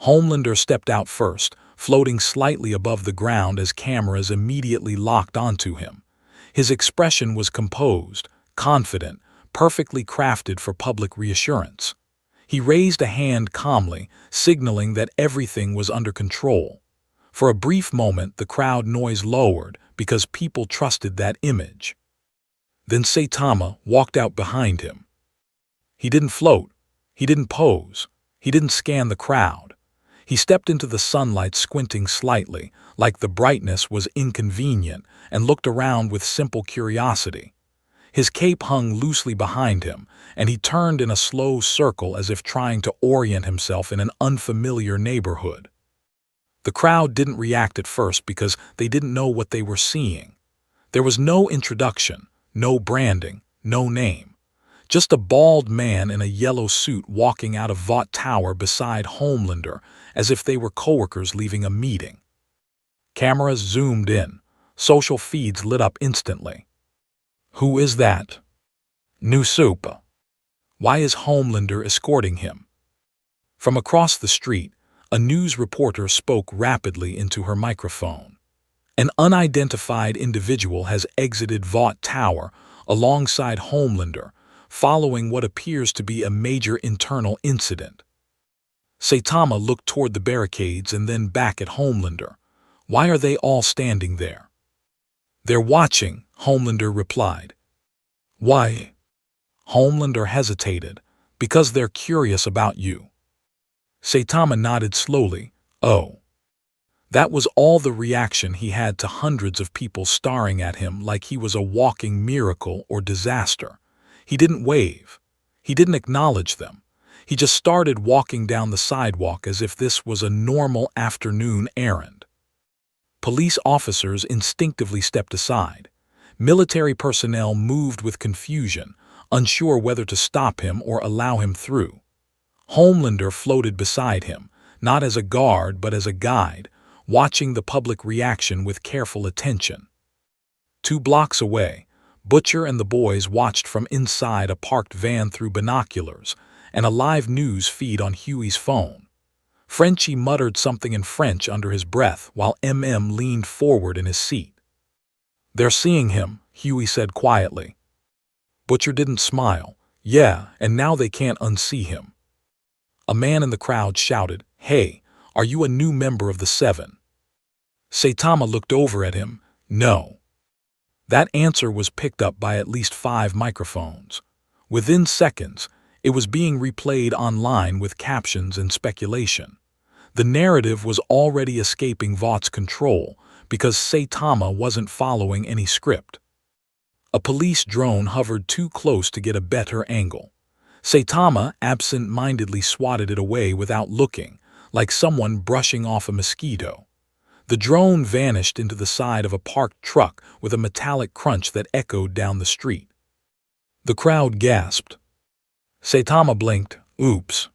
Homelander stepped out first, floating slightly above the ground as cameras immediately locked onto him. His expression was composed, confident, perfectly crafted for public reassurance. He raised a hand calmly, signaling that everything was under control. For a brief moment, the crowd noise lowered because people trusted that image. Then Saitama walked out behind him. He didn't float. He didn't pose. He didn't scan the crowd. He stepped into the sunlight, squinting slightly, like the brightness was inconvenient, and looked around with simple curiosity. His cape hung loosely behind him, and he turned in a slow circle as if trying to orient himself in an unfamiliar neighborhood. The crowd didn't react at first because they didn't know what they were seeing. There was no introduction, no branding, no name. Just a bald man in a yellow suit walking out of Vought Tower beside Homelander as if they were coworkers leaving a meeting. Cameras zoomed in. Social feeds lit up instantly. Who is that? Anti-Supe. Why is Homelander escorting him? From across the street, a news reporter spoke rapidly into her microphone. An unidentified individual has exited Vought Tower alongside Homelander, following what appears to be a major internal incident. Saitama looked toward the barricades and then back at Homelander. Why are they all standing there? They're watching, Homelander replied. Why? Homelander hesitated. Because they're curious about you. Saitama nodded slowly. Oh. That was all the reaction he had to hundreds of people staring at him like he was a walking miracle or disaster. He didn't wave. He didn't acknowledge them. He just started walking down the sidewalk as if this was a normal afternoon errand. Police officers instinctively stepped aside. Military personnel moved with confusion, unsure whether to stop him or allow him through. Homelander floated beside him, not as a guard but as a guide, watching the public reaction with careful attention. 2 blocks away, Butcher and the boys watched from inside a parked van through binoculars and a live news feed on Huey's phone. Frenchie muttered something in French under his breath while MM leaned forward in his seat. "They're seeing him," Huey said quietly. Butcher didn't smile. "Yeah, and now they can't unsee him." A man in the crowd shouted, "Hey, are you a new member of the Seven?" Saitama looked over at him. "No." That answer was picked up by at least 5 microphones. Within seconds, it was being replayed online with captions and speculation. The narrative was already escaping Vaught's control because Saitama wasn't following any script. A police drone hovered too close to get a better angle. Saitama absent-mindedly swatted it away without looking, like someone brushing off a mosquito. The drone vanished into the side of a parked truck with a metallic crunch that echoed down the street. The crowd gasped. Saitama blinked. Oops.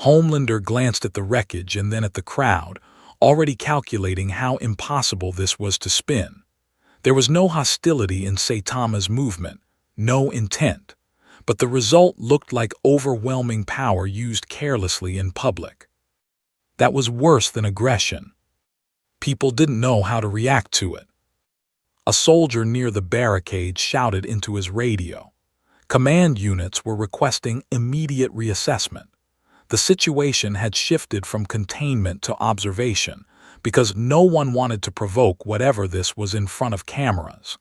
Homelander glanced at the wreckage and then at the crowd, already calculating how impossible this was to spin. There was no hostility in Saitama's movement, no intent, but the result looked like overwhelming power used carelessly in public. That was worse than aggression. People didn't know how to react to it. A soldier near the barricade shouted into his radio. Command units were requesting immediate reassessment. The situation had shifted from containment to observation because no one wanted to provoke whatever this was in front of cameras.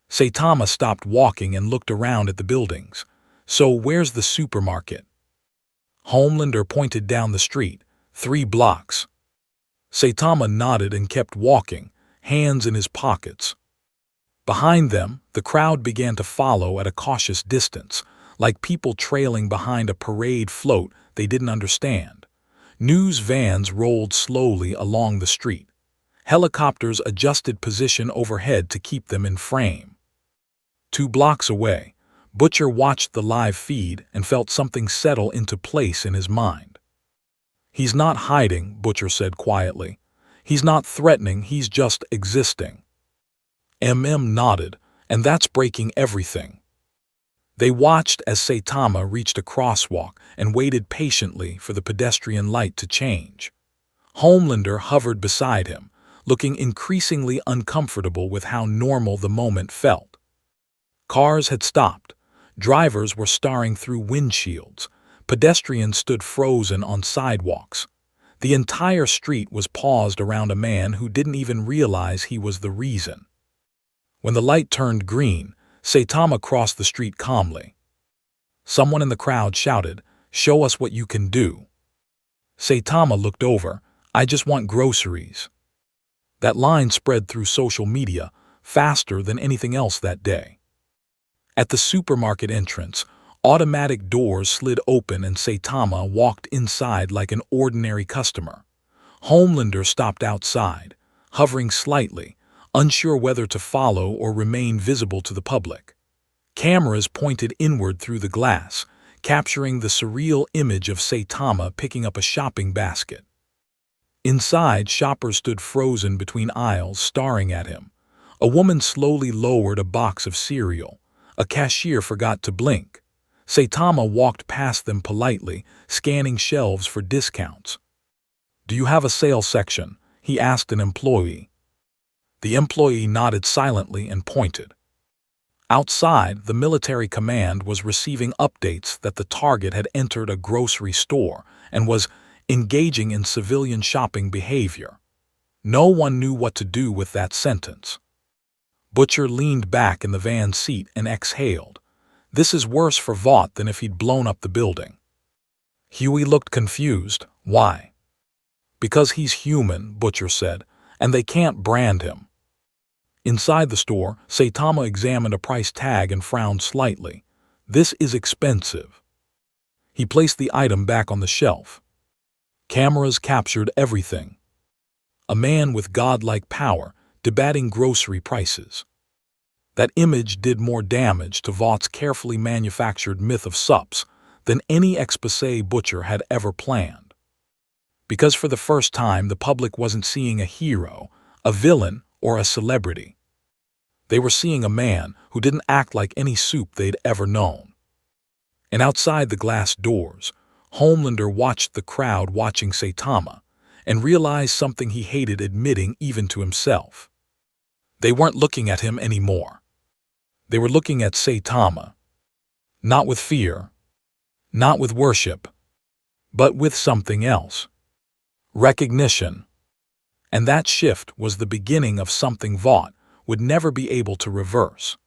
Saitama stopped walking and looked around at the buildings. "So where's the supermarket?" Homelander pointed down the street. 3 blocks. Saitama nodded and kept walking, hands in his pockets. Behind them, the crowd began to follow at a cautious distance, like people trailing behind a parade float they didn't understand. News vans rolled slowly along the street. Helicopters adjusted position overhead to keep them in frame. 2 blocks away, Butcher watched the live feed and felt something settle into place in his mind. "He's not hiding," Butcher said quietly. "He's not threatening, he's just existing." MM nodded, "And that's breaking everything." They watched as Saitama reached a crosswalk and waited patiently for the pedestrian light to change. Homelander hovered beside him, looking increasingly uncomfortable with how normal the moment felt. Cars had stopped. Drivers were staring through windshields. Pedestrians stood frozen on sidewalks. The entire street was paused around a man who didn't even realize he was the reason. When the light turned green, Saitama crossed the street calmly. Someone in the crowd shouted, "Show us what you can do." Saitama looked over. "I just want groceries." That line spread through social media faster than anything else that day. At the supermarket entrance, automatic doors slid open and Saitama walked inside like an ordinary customer. Homelander stopped outside, hovering slightly, unsure whether to follow or remain visible to the public. Cameras pointed inward through the glass, capturing the surreal image of Saitama picking up a shopping basket. Inside, shoppers stood frozen between aisles, staring at him. A woman slowly lowered a box of cereal. A cashier forgot to blink. Saitama walked past them politely, scanning shelves for discounts. "Do you have a sale section?" he asked an employee. The employee nodded silently and pointed. Outside, the military command was receiving updates that the target had entered a grocery store and was engaging in civilian shopping behavior. No one knew what to do with that sentence. Butcher leaned back in the van seat and exhaled. This is worse for Vought than if he'd blown up the building. Huey looked confused. Why? Because he's human, Butcher said, and they can't brand him. Inside the store, Saitama examined a price tag and frowned slightly. This is expensive. He placed the item back on the shelf. Cameras captured everything. A man with godlike power debating grocery prices. That image did more damage to Vaught's carefully manufactured myth of sups than any expose Butcher had ever planned. Because for the first time, the public wasn't seeing a hero, a villain, or a celebrity. They were seeing a man who didn't act like any Supe they'd ever known. And outside the glass doors, Homelander watched the crowd watching Saitama and realized something he hated admitting even to himself. They weren't looking at him anymore. They were looking at Saitama. Not with fear, not with worship, but with something else. Recognition. And that shift was the beginning of something Vought would never be able to reverse.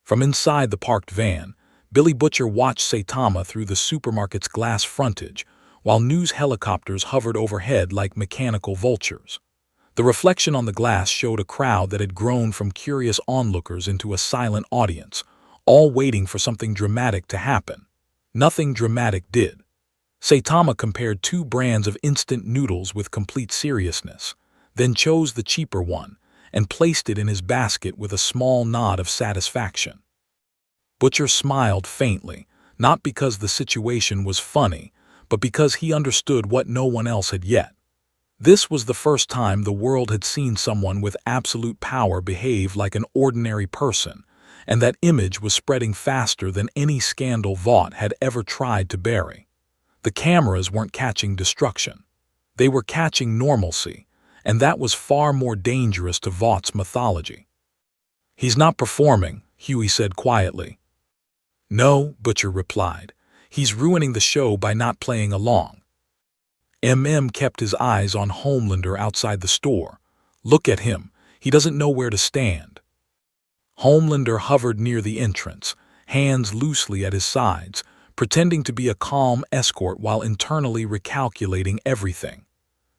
From inside the parked van, Billy Butcher watched Saitama through the supermarket's glass frontage, while news helicopters hovered overhead like mechanical vultures. The reflection on the glass showed a crowd that had grown from curious onlookers into a silent audience, all waiting for something dramatic to happen. Nothing dramatic did. Saitama compared two brands of instant noodles with complete seriousness, then chose the cheaper one and placed it in his basket with a small nod of satisfaction. Butcher smiled faintly, not because the situation was funny, but because he understood what no one else had yet. This was the first time the world had seen someone with absolute power behave like an ordinary person, and that image was spreading faster than any scandal Vought had ever tried to bury. The cameras weren't catching destruction. They were catching normalcy, and that was far more dangerous to Vaught's mythology. "He's not performing," Huey said quietly. "No," Butcher replied. "He's ruining the show by not playing along." Kept his eyes on Homelander outside the store. "Look at him. He doesn't know where to stand." Homelander hovered near the entrance, hands loosely at his sides, pretending to be a calm escort while internally recalculating everything.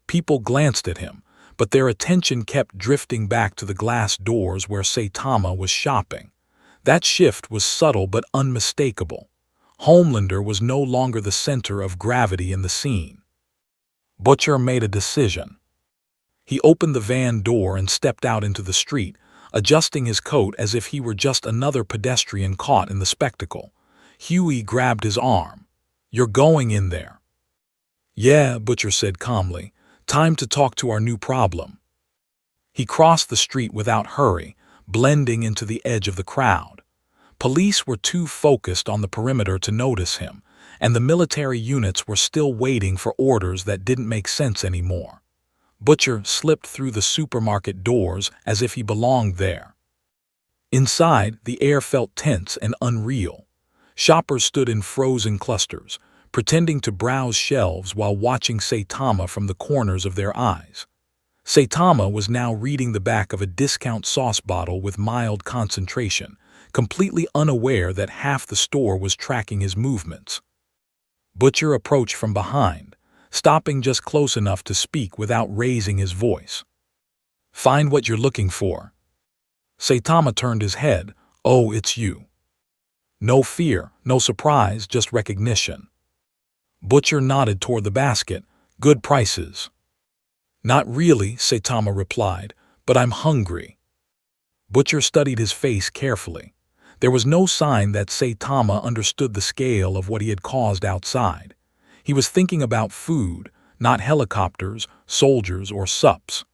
People glanced at him, but their attention kept drifting back to the glass doors where Saitama was shopping. That shift was subtle but unmistakable. Homelander was no longer the center of gravity in the scene. Butcher made a decision. He opened the van door and stepped out into the street, adjusting his coat as if he were just another pedestrian caught in the spectacle. Huey grabbed his arm. "You're going in there." "Yeah," Butcher said calmly. "Time to talk to our new problem." He crossed the street without hurry, blending into the edge of the crowd. Police were too focused on the perimeter to notice him, and the military units were still waiting for orders that didn't make sense anymore. Butcher slipped through the supermarket doors as if he belonged there. Inside, the air felt tense and unreal. Shoppers stood in frozen clusters, pretending to browse shelves while watching Saitama from the corners of their eyes. Saitama was now reading the back of a discount sauce bottle with mild concentration, completely unaware that half the store was tracking his movements. Butcher approached from behind, stopping just close enough to speak without raising his voice. "Find what you're looking for." Saitama turned his head. "Oh, it's you." No fear, no surprise, just recognition. Butcher nodded toward the basket. "Good prices." "Not really," Saitama replied, "but I'm hungry." Butcher studied his face carefully. There was no sign that Saitama understood the scale of what he had caused outside. He was thinking about food, not helicopters, soldiers, or sups.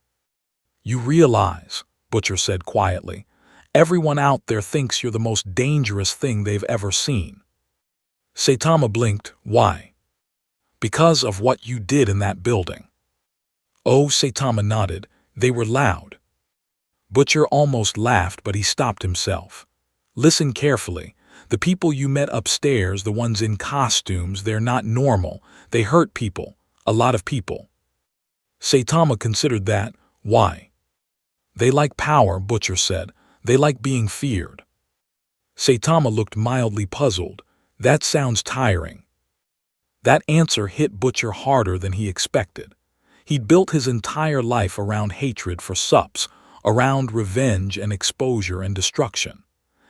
"You realize," Butcher said quietly, "everyone out there thinks you're the most dangerous thing they've ever seen." Saitama blinked. "Why?" "Because of what you did in that building." "Oh," Saitama nodded. "They were loud." Butcher almost laughed, but he stopped himself. "Listen carefully. The people you met upstairs, the ones in costumes, they're not normal. They hurt people. A lot of people." Saitama considered that. "Why?" "They like power," Butcher said. "They like being feared." Saitama looked mildly puzzled. That sounds tiring. That answer hit Butcher harder than he expected. He'd built his entire life around hatred for sups, around revenge and exposure and destruction.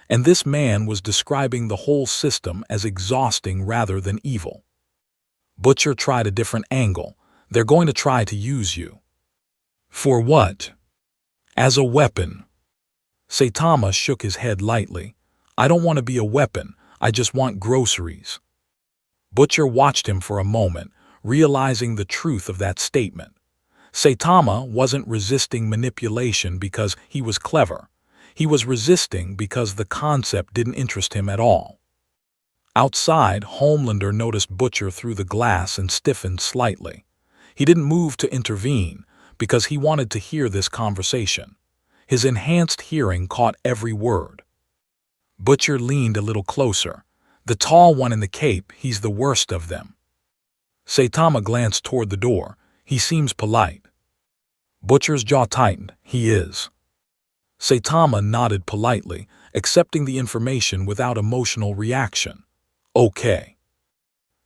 And this man was describing the whole system as exhausting rather than evil. Butcher tried a different angle. They're going to try to use you. For what? As a weapon. Saitama shook his head lightly. I don't want to be a weapon, I just want groceries. Butcher watched him for a moment, realizing the truth of that statement. Saitama wasn't resisting manipulation because he was clever. He was resisting because the concept didn't interest him at all. Outside, Homelander noticed Butcher through the glass and stiffened slightly. He didn't move to intervene because he wanted to hear this conversation. His enhanced hearing caught every word. Butcher leaned a little closer. The tall one in the cape, he's the worst of them. Saitama glanced toward the door. He seems polite. Butcher's jaw tightened. He is. Saitama nodded politely, accepting the information without emotional reaction. Okay.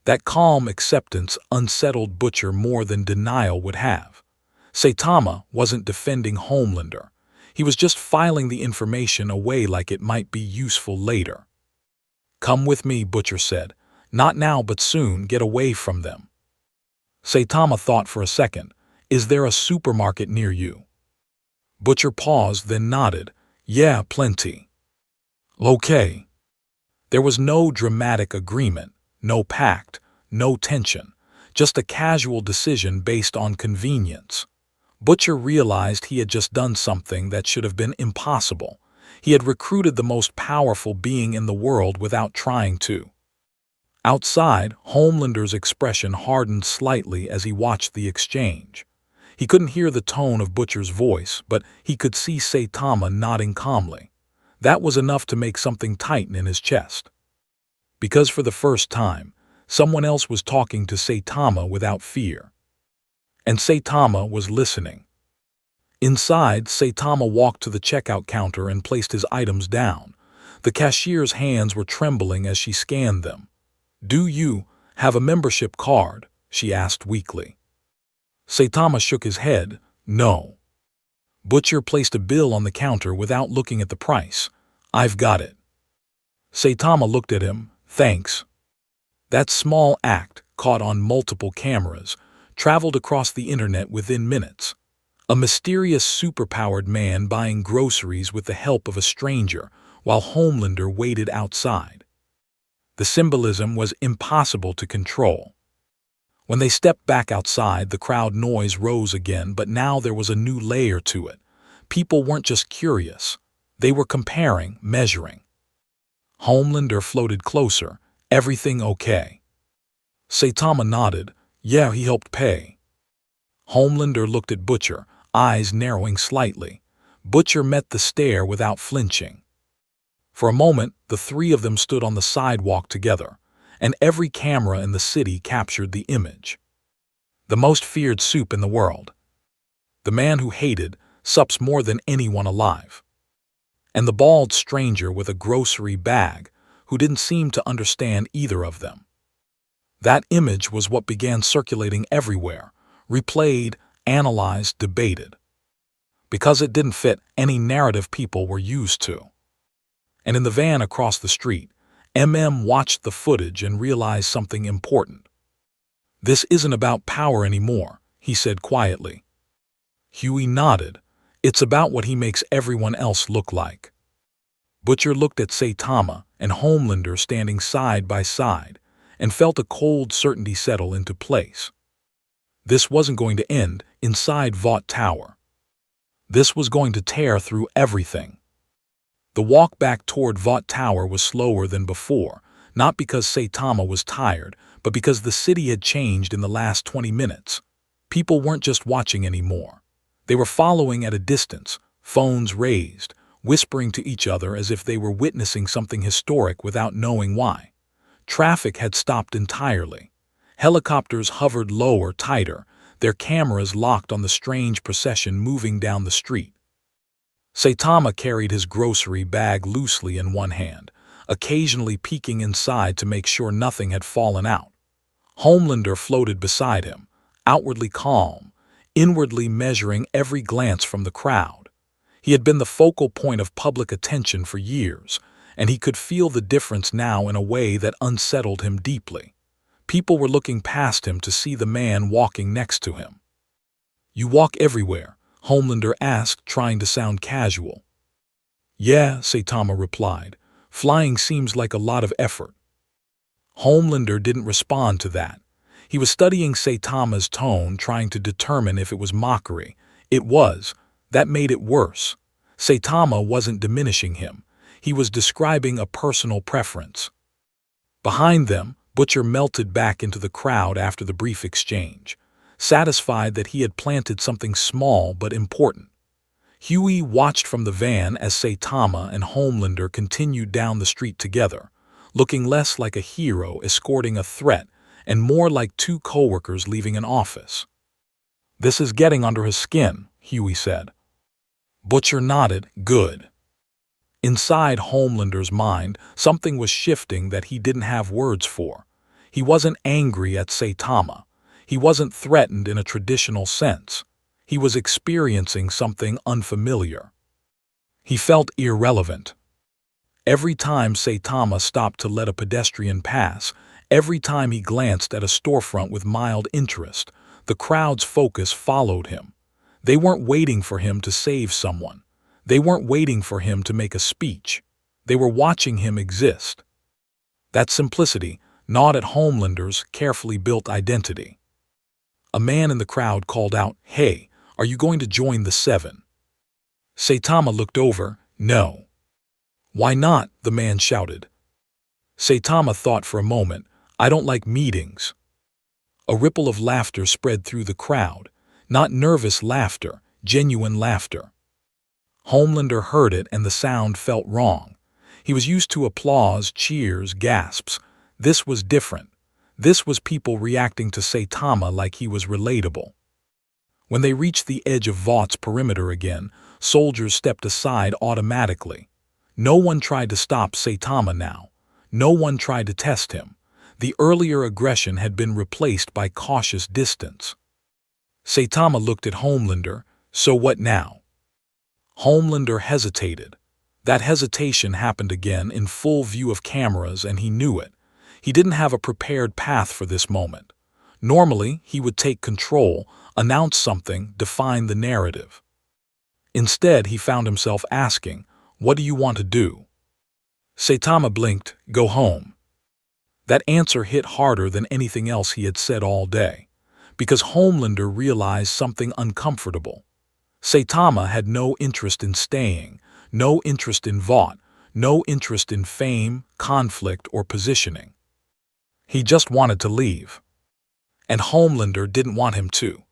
That calm acceptance unsettled Butcher more than denial would have. Saitama wasn't defending Homelander. He was just filing the information away like it might be useful later. Come with me, Butcher said. Not now, but soon. Get away from them. Saitama thought for a second. Is there a supermarket near you? Butcher paused, then nodded. Yeah, plenty. Okay. There was no dramatic agreement, no pact, no tension, just a casual decision based on convenience. Butcher realized he had just done something that should have been impossible. He had recruited the most powerful being in the world without trying to. Outside, Homelander's expression hardened slightly as he watched the exchange. He couldn't hear the tone of Butcher's voice, but he could see Saitama nodding calmly. That was enough to make something tighten in his chest. Because for the first time, someone else was talking to Saitama without fear. And Saitama was listening. Inside, Saitama walked to the checkout counter and placed his items down. The cashier's hands were trembling as she scanned them. Do you have a membership card? She asked weakly. Saitama shook his head. No. Butcher placed a bill on the counter without looking at the price. I've got it. Saitama looked at him. Thanks. That small act, caught on multiple cameras, traveled across the internet within minutes. A mysterious superpowered man buying groceries with the help of a stranger while Homelander waited outside. The symbolism was impossible to control. When they stepped back outside, the crowd noise rose again, but now there was a new layer to it. People weren't just curious. They were comparing, measuring. Homelander floated closer. Everything okay? Saitama nodded. Yeah, he helped pay. Homelander looked at Butcher, eyes narrowing slightly. Butcher met the stare without flinching. For a moment, the three of them stood on the sidewalk together, and every camera in the city captured the image. The most feared supe in the world. The man who hated sups more than anyone alive. And the bald stranger with a grocery bag who didn't seem to understand either of them. That image was what began circulating everywhere, replayed, analyzed, debated. Because it didn't fit any narrative people were used to. And in the van across the street, watched the footage and realized something important. This isn't about power anymore, he said quietly. Huey nodded. It's about what he makes everyone else look like. Butcher looked at Saitama and Homelander standing side by side and felt a cold certainty settle into place. This wasn't going to end inside Vought Tower. This was going to tear through everything. The walk back toward Vought Tower was slower than before, not because Saitama was tired, but because the city had changed in the last 20 minutes. People weren't just watching anymore. They were following at a distance, phones raised, whispering to each other as if they were witnessing something historic without knowing why. Traffic had stopped entirely. Helicopters hovered lower, tighter, their cameras locked on the strange procession moving down the street. Saitama carried his grocery bag loosely in one hand, occasionally peeking inside to make sure nothing had fallen out. Homelander floated beside him, outwardly calm, inwardly measuring every glance from the crowd. He had been the focal point of public attention for years, and he could feel the difference now in a way that unsettled him deeply. People were looking past him to see the man walking next to him. "You walk everywhere?" Homelander asked, trying to sound casual. "Yeah," Saitama replied. "Flying seems like a lot of effort." Homelander didn't respond to that. He was studying Saitama's tone, trying to determine if it was mockery. It was. That made it worse. Saitama wasn't diminishing him. He was describing a personal preference. Behind them, Butcher melted back into the crowd after the brief exchange, satisfied that he had planted something small but important. Huey watched from the van as Saitama and Homelander continued down the street together, looking less like a hero escorting a threat and more like two coworkers leaving an office. "This is getting under his skin," Huey said. Butcher nodded. "Good." Inside Homelander's mind, something was shifting that he didn't have words for. He wasn't angry at Saitama. He wasn't threatened in a traditional sense. He was experiencing something unfamiliar. He felt irrelevant. Every time Saitama stopped to let a pedestrian pass, every time he glanced at a storefront with mild interest, the crowd's focus followed him. They weren't waiting for him to save someone. They weren't waiting for him to make a speech. They were watching him exist. That simplicity gnawed at Homelander's carefully built identity. A man in the crowd called out, "Hey, are you going to join the Seven?" Saitama looked over. "No." "Why not?" the man shouted. Saitama thought for a moment. "I don't like meetings." A ripple of laughter spread through the crowd. Not nervous laughter, genuine laughter. Homelander heard it and the sound felt wrong. He was used to applause, cheers, gasps. This was different. This was people reacting to Saitama like he was relatable. When they reached the edge of Vaught's perimeter again, soldiers stepped aside automatically. No one tried to stop Saitama now. No one tried to test him. The earlier aggression had been replaced by cautious distance. Saitama looked at Homelander. "So what now?" Homelander hesitated. That hesitation happened again in full view of cameras, and he knew it. He didn't have a prepared path for this moment. Normally, he would take control, announce something, define the narrative. Instead, he found himself asking, "What do you want to do?" Saitama blinked. "Go home." That answer hit harder than anything else he had said all day, because Homelander realized something uncomfortable. Saitama had no interest in staying, no interest in Vought, no interest in fame, conflict, or positioning. He just wanted to leave. And Homelander didn't want him to.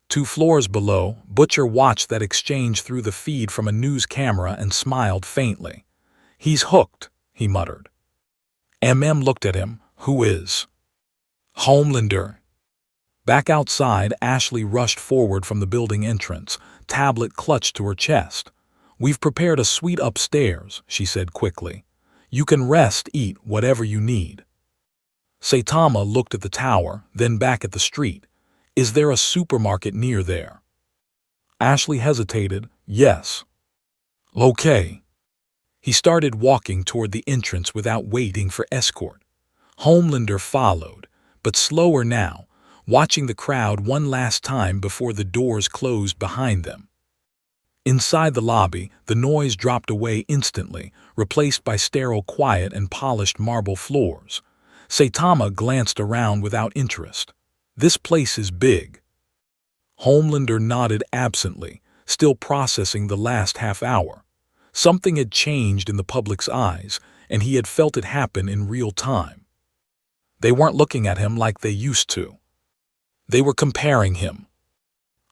2 floors below, Butcher watched that exchange through the feed from a news camera and smiled faintly. "He's hooked," he muttered. Looked at him. "Who is?" "Homelander." Back outside, Ashley rushed forward from the building entrance, tablet clutched to her chest. "We've prepared a suite upstairs," she said quickly. "You can rest, eat, whatever you need." Saitama looked at the tower, then back at the street. "Is there a supermarket near there?" Ashley hesitated. "Yes." "Okay." He started walking toward the entrance without waiting for escort. Homelander followed, but slower now, watching the crowd one last time before the doors closed behind them. Inside the lobby, the noise dropped away instantly, replaced by sterile quiet and polished marble floors. Saitama glanced around without interest. "This place is big." Homelander nodded absently, still processing the last half hour. Something had changed in the public's eyes, and he had felt it happen in real time. They weren't looking at him like they used to. They were comparing him.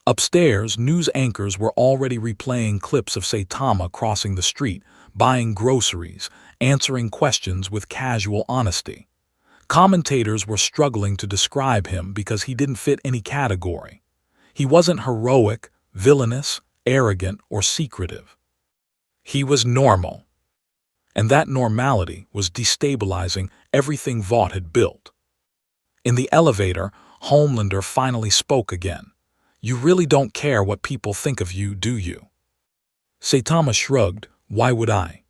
Upstairs, news anchors were already replaying clips of Saitama crossing the street, buying groceries, answering questions with casual honesty. Commentators were struggling to describe him because he didn't fit any category. He wasn't heroic, villainous, arrogant, or secretive. He was normal. And that normality was destabilizing everything Vought had built. In the elevator, Homelander finally spoke again. "You really don't care what people think of you, do you?" Saitama shrugged. "Why would I?"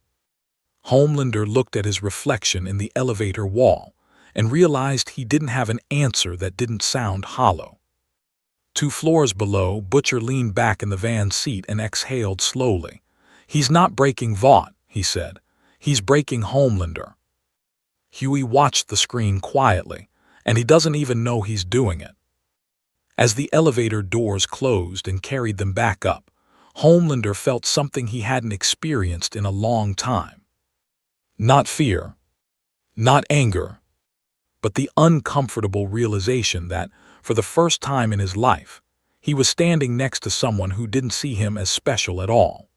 Homelander looked at his reflection in the elevator wall and realized he didn't have an answer that didn't sound hollow. 2 floors below, Butcher leaned back in the van seat and exhaled slowly. "He's not breaking Vought," he said. "He's breaking Homelander." Huey watched the screen quietly, and he doesn't even know he's doing it. As the elevator doors closed and carried them back up, Homelander felt something he hadn't experienced in a long time. Not fear, not anger, but the uncomfortable realization that, for the first time in his life, he was standing next to someone who didn't see him as special at all.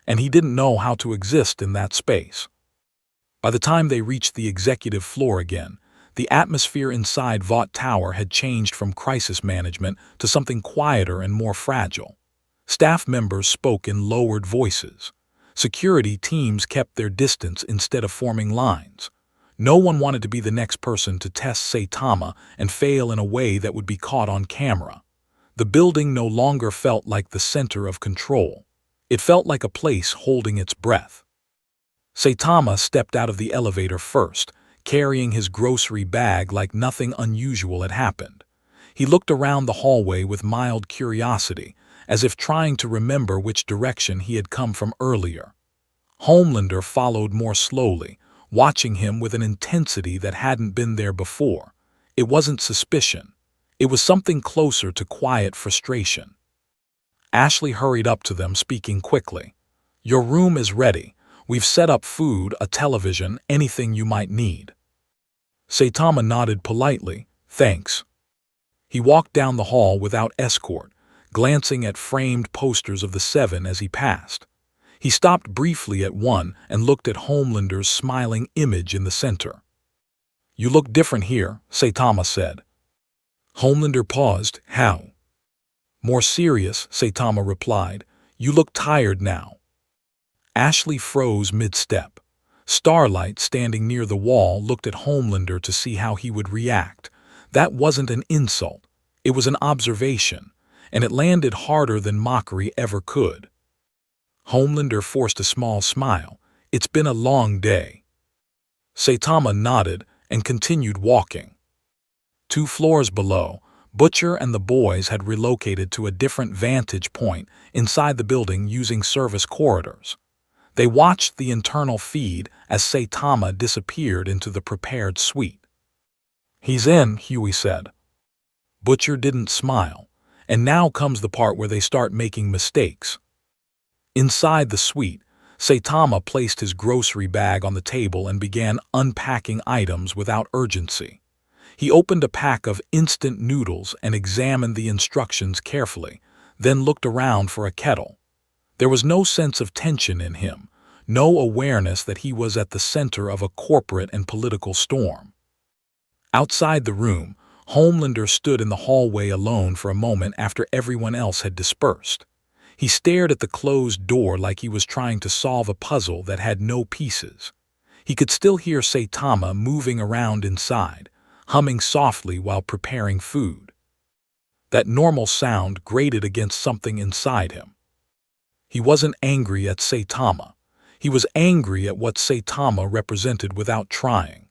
And he didn't know how to exist in that space. By the time they reached the executive floor again, the atmosphere inside Vought Tower had changed from crisis management to something quieter and more fragile. Staff members spoke in lowered voices. Security teams kept their distance instead of forming lines. No one wanted to be the next person to test Saitama and fail in a way that would be caught on camera. The building no longer felt like the center of control. It felt like a place holding its breath. Saitama stepped out of the elevator first, carrying his grocery bag like nothing unusual had happened. He looked around the hallway with mild curiosity, as if trying to remember which direction he had come from earlier. Homelander followed more slowly, watching him with an intensity that hadn't been there before. It wasn't suspicion. It was something closer to quiet frustration. Ashley hurried up to them, speaking quickly. "Your room is ready. We've set up food, a television, anything you might need." Saitama nodded politely. "Thanks." He walked down the hall without escort, glancing at framed posters of the 7 as he passed. He stopped briefly at one and looked at Homelander's smiling image in the center. "You look different here," Saitama said. Homelander paused. "How?" "More serious," Saitama replied. "You look tired now." Ashley froze mid-step. Starlight, standing near the wall, looked at Homelander to see how he would react. That wasn't an insult. It was an observation, and it landed harder than mockery ever could. Homelander forced a small smile. "It's been a long day." Saitama nodded and continued walking. 2 floors below, Butcher and the boys had relocated to a different vantage point inside the building using service corridors. They watched the internal feed as Saitama disappeared into the prepared suite. "He's in," Huey said. Butcher didn't smile, and now comes the part where they start making mistakes. Inside the suite, Saitama placed his grocery bag on the table and began unpacking items without urgency. He opened a pack of instant noodles and examined the instructions carefully, then looked around for a kettle. There was no sense of tension in him, no awareness that he was at the center of a corporate and political storm. Outside the room, Homelander stood in the hallway alone for a moment after everyone else had dispersed. He stared at the closed door like he was trying to solve a puzzle that had no pieces. He could still hear Saitama moving around inside, humming softly while preparing food. That normal sound grated against something inside him. He wasn't angry at Saitama. He was angry at what Saitama represented without trying.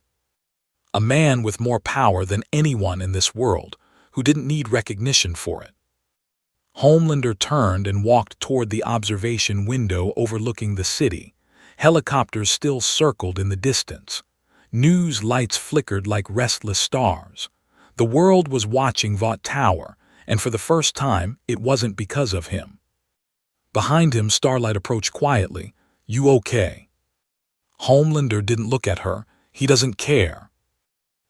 A man with more power than anyone in this world, who didn't need recognition for it. Homelander turned and walked toward the observation window overlooking the city. Helicopters still circled in the distance. News lights flickered like restless stars. The world was watching Vought Tower, and for the first time, it wasn't because of him. Behind him, Starlight approached quietly. "You okay?" Homelander didn't look at her. He doesn't care.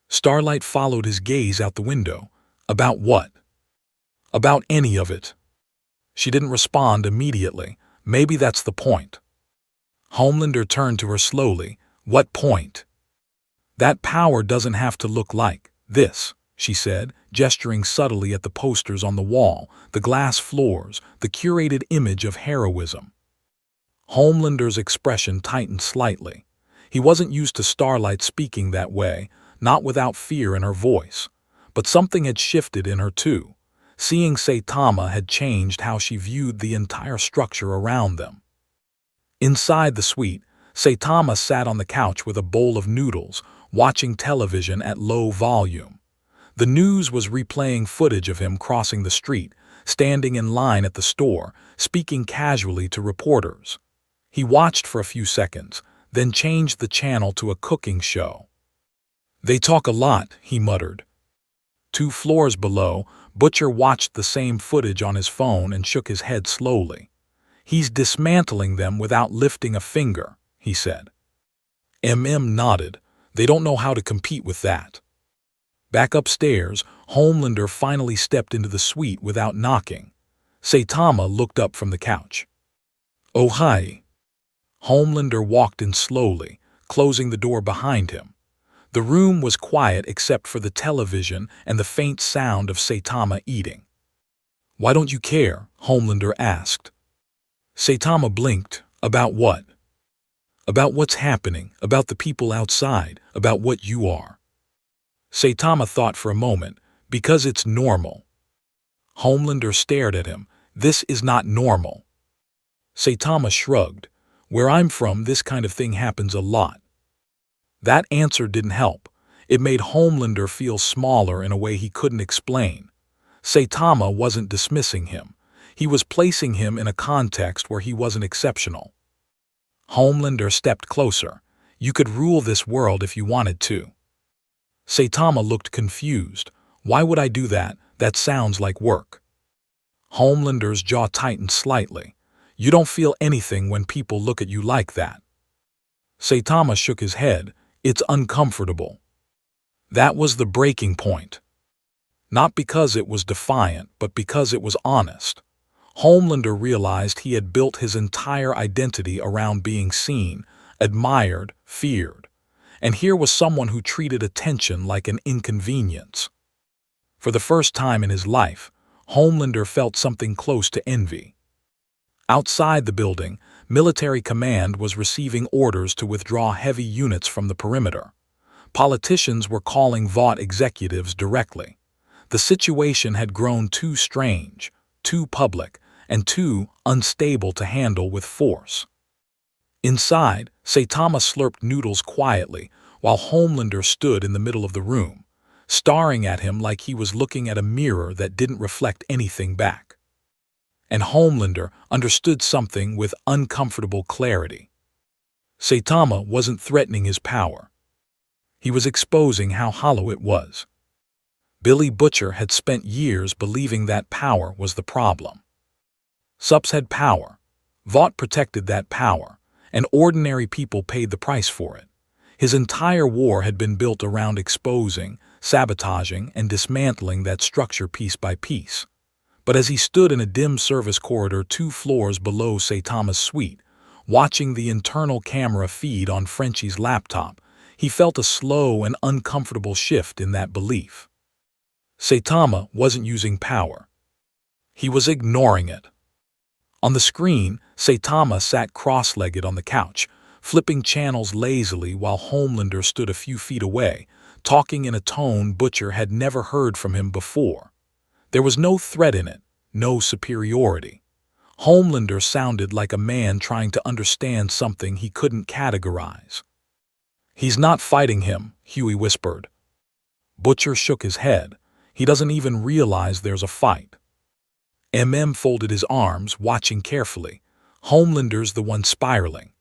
Starlight followed his gaze out the window. "About what?" "About any of it." She didn't respond immediately. Maybe that's the point. Homelander turned to her slowly. "What point?" "That power doesn't have to look like this," she said, gesturing subtly at the posters on the wall, the glass floors, the curated image of heroism. Homelander's expression tightened slightly. He wasn't used to Starlight speaking that way, not without fear in her voice. But something had shifted in her too. Seeing Saitama had changed how she viewed the entire structure around them. Inside the suite, Saitama sat on the couch with a bowl of noodles, watching television at low volume. The news was replaying footage of him crossing the street, standing in line at the store, speaking casually to reporters. He watched for a few seconds, then changed the channel to a cooking show. "They talk a lot," he muttered. 2 floors below, Butcher watched the same footage on his phone and shook his head slowly. "He's dismantling them without lifting a finger," he said. Nodded. "They don't know how to compete with that." Back upstairs, Homelander finally stepped into the suite without knocking. Saitama looked up from the couch. "Oh, hi." Homelander walked in slowly, closing the door behind him. The room was quiet except for the television and the faint sound of Saitama eating. "Why don't you care?" Homelander asked. Saitama blinked. "About what?" "About what's happening, about the people outside, about what you are." Saitama thought for a moment. "Because it's normal." Homelander stared at him. "This is not normal." Saitama shrugged. "Where I'm from, this kind of thing happens a lot." That answer didn't help. It made Homelander feel smaller in a way he couldn't explain. Saitama wasn't dismissing him. He was placing him in a context where he wasn't exceptional. Homelander stepped closer. "You could rule this world if you wanted to." Saitama looked confused. "Why would I do that? That sounds like work." Homelander's jaw tightened slightly. "You don't feel anything when people look at you like that." Saitama shook his head. "It's uncomfortable." That was the breaking point. Not because it was defiant, but because it was honest. Homelander realized he had built his entire identity around being seen, admired, feared. And here was someone who treated attention like an inconvenience. For the first time in his life, Homelander felt something close to envy. Outside the building, military command was receiving orders to withdraw heavy units from the perimeter. Politicians were calling Vought executives directly. The situation had grown too strange, too public, and too unstable to handle with force. Inside, Saitama slurped noodles quietly while Homelander stood in the middle of the room, staring at him like he was looking at a mirror that didn't reflect anything back. And Homelander understood something with uncomfortable clarity. Saitama wasn't threatening his power. He was exposing how hollow it was. Billy Butcher had spent years believing that power was the problem. Sups had power. Vought protected that power, and ordinary people paid the price for it. His entire war had been built around exposing, sabotaging, and dismantling that structure piece by piece. But as he stood in a dim service corridor 2 floors below Saitama's suite, watching the internal camera feed on Frenchie's laptop, he felt a slow and uncomfortable shift in that belief. Saitama wasn't using power. He was ignoring it. On the screen, Saitama sat cross-legged on the couch, flipping channels lazily while Homelander stood a few feet away, talking in a tone Butcher had never heard from him before. There was no threat in it, no superiority. Homelander sounded like a man trying to understand something he couldn't categorize. "He's not fighting him," Huey whispered. Butcher shook his head. "He doesn't even realize there's a fight." Folded his arms, watching carefully. Homelander's the one spiraling.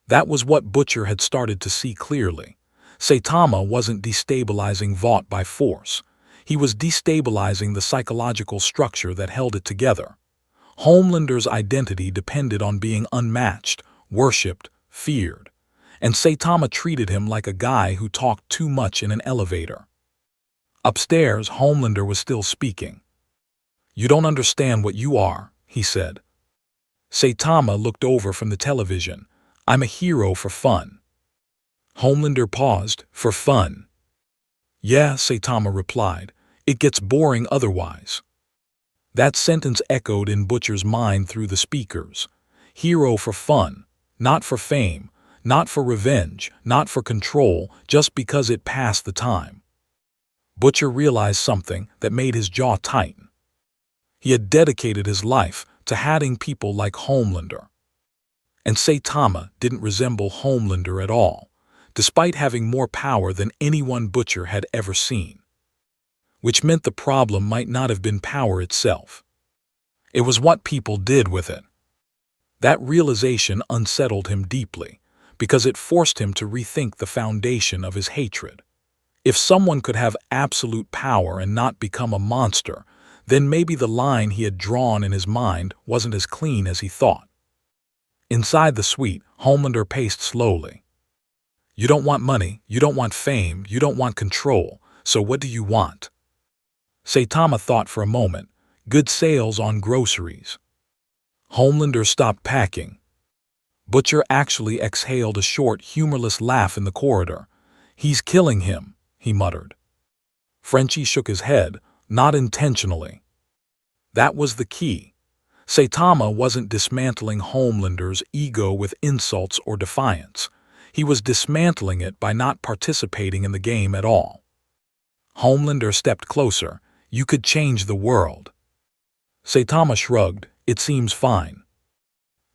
That was what Butcher had started to see clearly. Saitama wasn't destabilizing Vought by force. He was destabilizing the psychological structure that held it together. Homelander's identity depended on being unmatched, worshipped, feared. And Saitama treated him like a guy who talked too much in an elevator. Upstairs, Homelander was still speaking. "You don't understand what you are," he said. Saitama looked over from the television. "I'm a hero for fun." Homelander paused. "For fun?" "Yeah," Saitama replied. "It gets boring otherwise." That sentence echoed in Butcher's mind through the speakers. Hero for fun, not for fame, not for revenge, not for control, just because it passed the time. Butcher realized something that made his jaw tighten. He had dedicated his life to hating people like Homelander. And Saitama didn't resemble Homelander at all, despite having more power than anyone Butcher had ever seen. Which meant the problem might not have been power itself. It was what people did with it. That realization unsettled him deeply, because it forced him to rethink the foundation of his hatred. If someone could have absolute power and not become a monster, then maybe the line he had drawn in his mind wasn't as clean as he thought. Inside the suite, Homelander paced slowly. You don't want money, you don't want fame, you don't want control, so what do you want? Saitama thought for a moment. Good sales on groceries. Homelander stopped packing. Butcher actually exhaled a short, humorless laugh in the corridor. He's killing him, he muttered. Frenchie shook his head, not intentionally. That was the key. Saitama wasn't dismantling Homelander's ego with insults or defiance. He was dismantling it by not participating in the game at all. Homelander stepped closer. You could change the world. Saitama shrugged. It seems fine.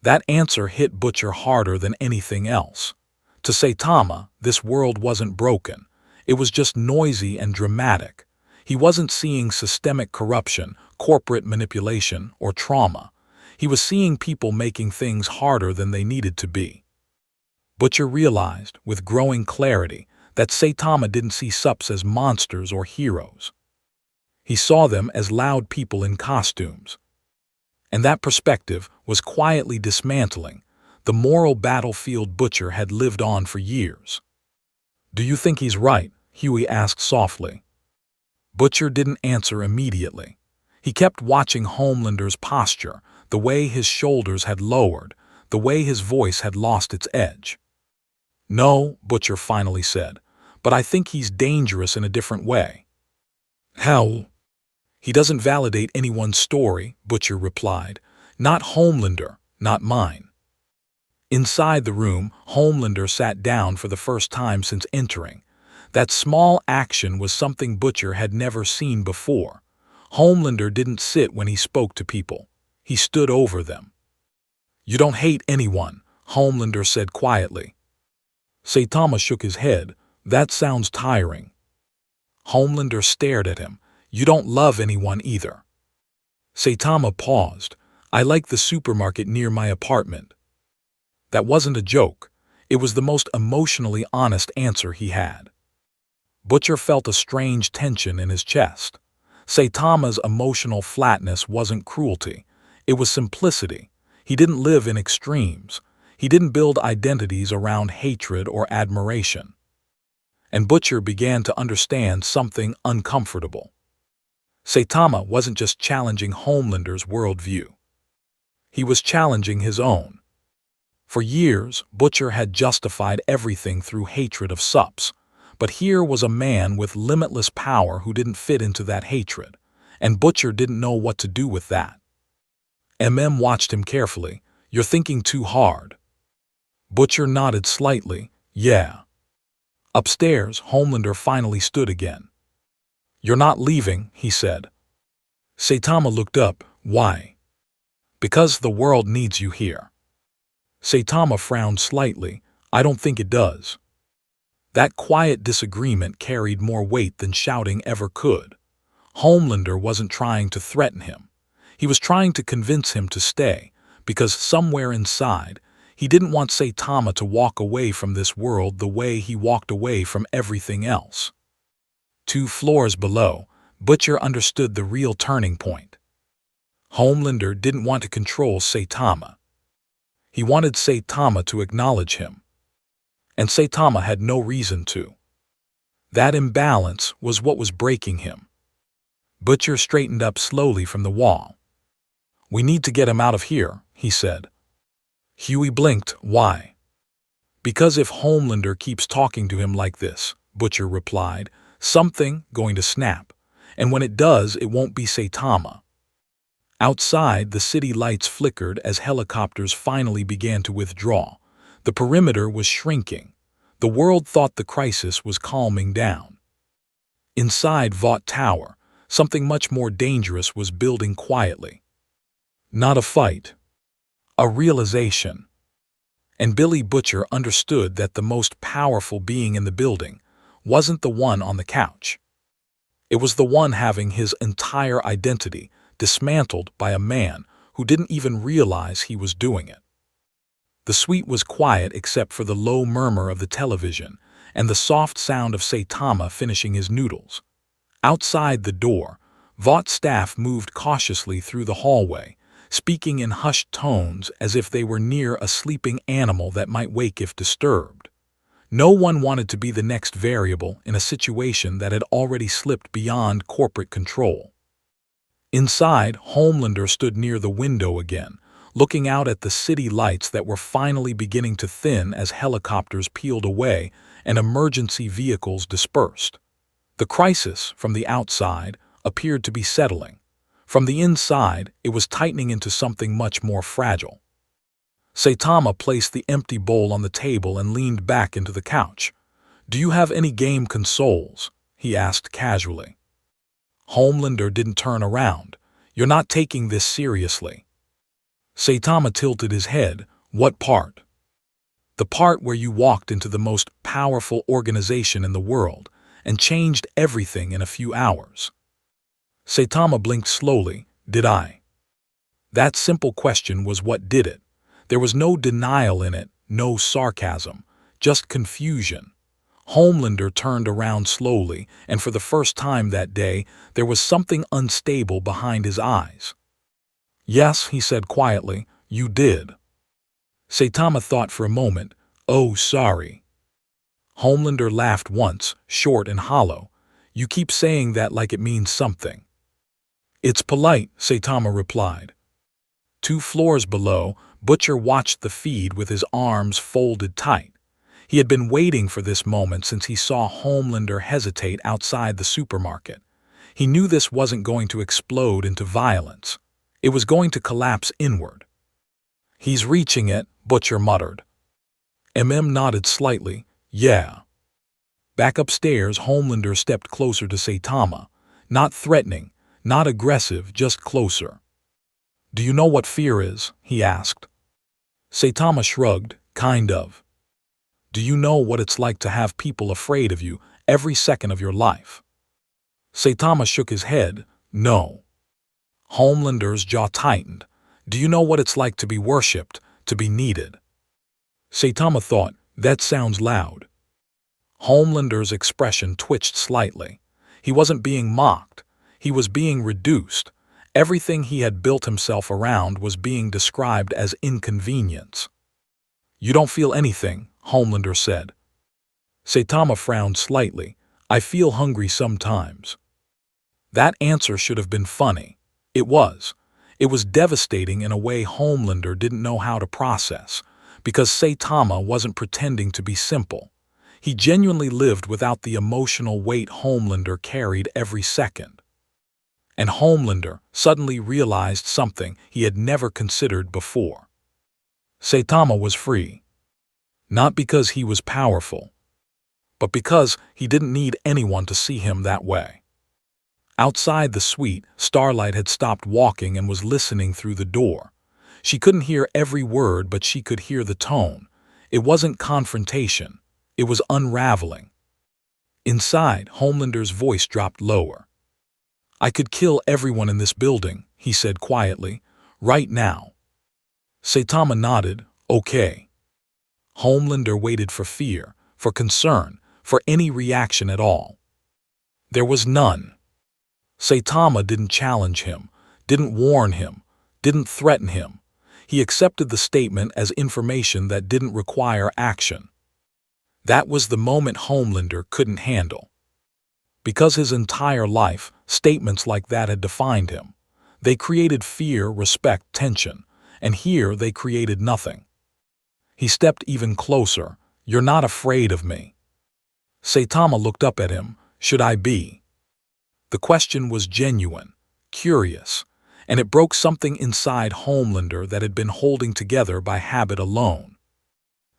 That answer hit Butcher harder than anything else. To Saitama, this world wasn't broken. It was just noisy and dramatic. He wasn't seeing systemic corruption, corporate manipulation, or trauma. He was seeing people making things harder than they needed to be. Butcher realized, with growing clarity, that Saitama didn't see Supes as monsters or heroes. He saw them as loud people in costumes. And that perspective was quietly dismantling the moral battlefield Butcher had lived on for years. Do you think he's right? Huey asked softly. Butcher didn't answer immediately. He kept watching Homelander's posture, the way his shoulders had lowered, the way his voice had lost its edge. No, Butcher finally said, but I think he's dangerous in a different way. How? He doesn't validate anyone's story, Butcher replied. Not Homelander, not mine. Inside the room, Homelander sat down for the first time since entering. That small action was something Butcher had never seen before. Homelander didn't sit when he spoke to people. He stood over them. You don't hate anyone, Homelander said quietly. Saitama shook his head. That sounds tiring. Homelander stared at him. You don't love anyone either. Saitama paused. I like the supermarket near my apartment. That wasn't a joke. It was the most emotionally honest answer he had. Butcher felt a strange tension in his chest. Saitama's emotional flatness wasn't cruelty. It was simplicity. He didn't live in extremes. He didn't build identities around hatred or admiration. And Butcher began to understand something uncomfortable. Saitama wasn't just challenging Homelander's worldview. He was challenging his own. For years, Butcher had justified everything through hatred of Supes, but here was a man with limitless power who didn't fit into that hatred, and Butcher didn't know what to do with that. Watched him carefully. You're thinking too hard. Butcher nodded slightly. Yeah. Upstairs, Homelander finally stood again. You're not leaving, he said. Saitama looked up. Why? Because the world needs you here. Saitama frowned slightly. I don't think it does. That quiet disagreement carried more weight than shouting ever could. Homelander wasn't trying to threaten him. He was trying to convince him to stay, because somewhere inside, he didn't want Saitama to walk away from this world the way he walked away from everything else. 2 floors below, Butcher understood the real turning point. Homelander didn't want to control Saitama. He wanted Saitama to acknowledge him. And Saitama had no reason to. That imbalance was what was breaking him. Butcher straightened up slowly from the wall. We need to get him out of here, he said. Huey blinked. Why? Because if Homelander keeps talking to him like this, Butcher replied, something going to snap. And when it does, it won't be Saitama. Outside, the city lights flickered as helicopters finally began to withdraw. The perimeter was shrinking. The world thought the crisis was calming down. Inside Vought Tower, something much more dangerous was building quietly. Not a fight, a realization. And Billy Butcher understood that the most powerful being in the building wasn't the one on the couch. It was the one having his entire identity dismantled by a man who didn't even realize he was doing it. The suite was quiet except for the low murmur of the television and the soft sound of Saitama finishing his noodles. Outside the door, Vought staff moved cautiously through the hallway, speaking in hushed tones as if they were near a sleeping animal that might wake if disturbed. No one wanted to be the next variable in a situation that had already slipped beyond corporate control. Inside, Homelander stood near the window again, looking out at the city lights that were finally beginning to thin as helicopters peeled away and emergency vehicles dispersed. The crisis, from the outside, appeared to be settling. From the inside, it was tightening into something much more fragile. Saitama placed the empty bowl on the table and leaned back into the couch. "Do you have any game consoles?" he asked casually. Homelander didn't turn around. "You're not taking this seriously." Saitama tilted his head. "What part?" "The part where you walked into the most powerful organization in the world and changed everything in a few hours." Saitama blinked slowly. "Did I?" That simple question was what did it. There was no denial in it, no sarcasm, just confusion. Homelander turned around slowly, and for the first time that day, there was something unstable behind his eyes. "Yes," he said quietly, "you did." Saitama thought for a moment. "Oh, sorry." Homelander laughed once, short and hollow. "You keep saying that like it means something." "It's polite," Saitama replied. 2 floors below, Butcher watched the feed with his arms folded tight. He had been waiting for this moment since he saw Homelander hesitate outside the supermarket. He knew this wasn't going to explode into violence. It was going to collapse inward. "He's reaching it," Butcher muttered. Nodded slightly. "Yeah." Back upstairs, Homelander stepped closer to Saitama. Not threatening, not aggressive, just closer. "Do you know what fear is?" he asked. Saitama shrugged. "Kind of." "Do you know what it's like to have people afraid of you every second of your life?" Saitama shook his head. "No." Homelander's jaw tightened. "Do you know what it's like to be worshipped, to be needed?" Saitama thought, that sounds loud. Homelander's expression twitched slightly. He wasn't being mocked. He was being reduced. Everything he had built himself around was being described as inconvenience. "You don't feel anything," Homelander said. Saitama frowned slightly. "I feel hungry sometimes." That answer should have been funny. It was. It was devastating in a way Homelander didn't know how to process, because Saitama wasn't pretending to be simple. He genuinely lived without the emotional weight Homelander carried every second. And Homelander suddenly realized something he had never considered before. Saitama was free. Not because he was powerful, but because he didn't need anyone to see him that way. Outside the suite, Starlight had stopped walking and was listening through the door. She couldn't hear every word, but she could hear the tone. It wasn't confrontation. It was unraveling. Inside, Homelander's voice dropped lower. "I could kill everyone in this building," he said quietly. "Right now." Saitama nodded. "Okay." Homelander waited for fear, for concern, for any reaction at all. There was none. Saitama didn't challenge him, didn't warn him, didn't threaten him. He accepted the statement as information that didn't require action. That was the moment Homelander couldn't handle. Because his entire life, statements like that had defined him. They created fear, respect, tension, and here they created nothing. He stepped even closer. "You're not afraid of me." Saitama looked up at him. "Should I be?" The question was genuine, curious, and it broke something inside Homelander that had been holding together by habit alone.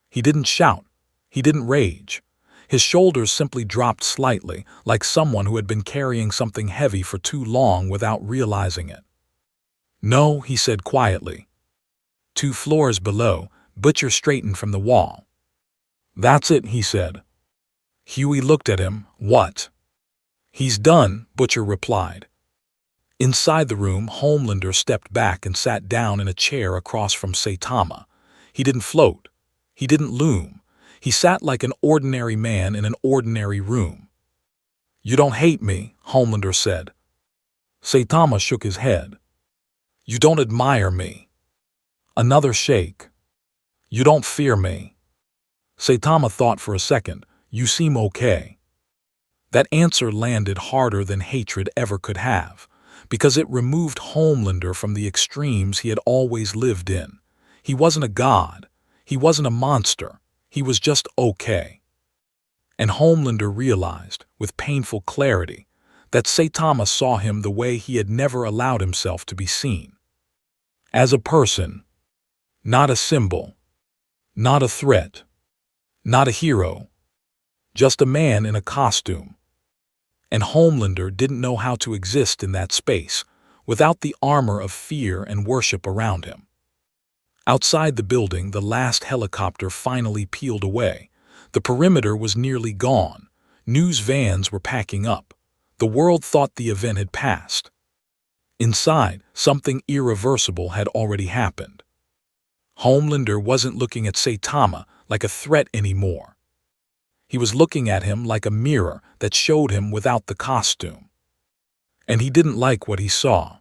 He didn't shout. He didn't rage. His shoulders simply dropped slightly, like someone who had been carrying something heavy for too long without realizing it. "No," he said quietly. 2 floors below, Butcher straightened from the wall. "That's it," he said. Huey looked at him. "What?" "He's done," Butcher replied. Inside the room, Homelander stepped back and sat down in a chair across from Saitama. He didn't float. He didn't loom. He sat like an ordinary man in an ordinary room. "You don't hate me," Homelander said. Saitama shook his head. "You don't admire me." Another shake. "You don't fear me." Saitama thought for a second. "You seem okay." That answer landed harder than hatred ever could have, because it removed Homelander from the extremes he had always lived in. He wasn't a god. He wasn't a monster. He was just okay. And Homelander realized, with painful clarity, that Saitama saw him the way he had never allowed himself to be seen. As a person. Not a symbol. Not a threat. Not a hero. Just a man in a costume. And Homelander didn't know how to exist in that space, without the armor of fear and worship around him. Outside the building, the last helicopter finally peeled away. The perimeter was nearly gone. News vans were packing up. The world thought the event had passed. Inside, something irreversible had already happened. Homelander wasn't looking at Saitama like a threat anymore. He was looking at him like a mirror that showed him without the costume. And he didn't like what he saw.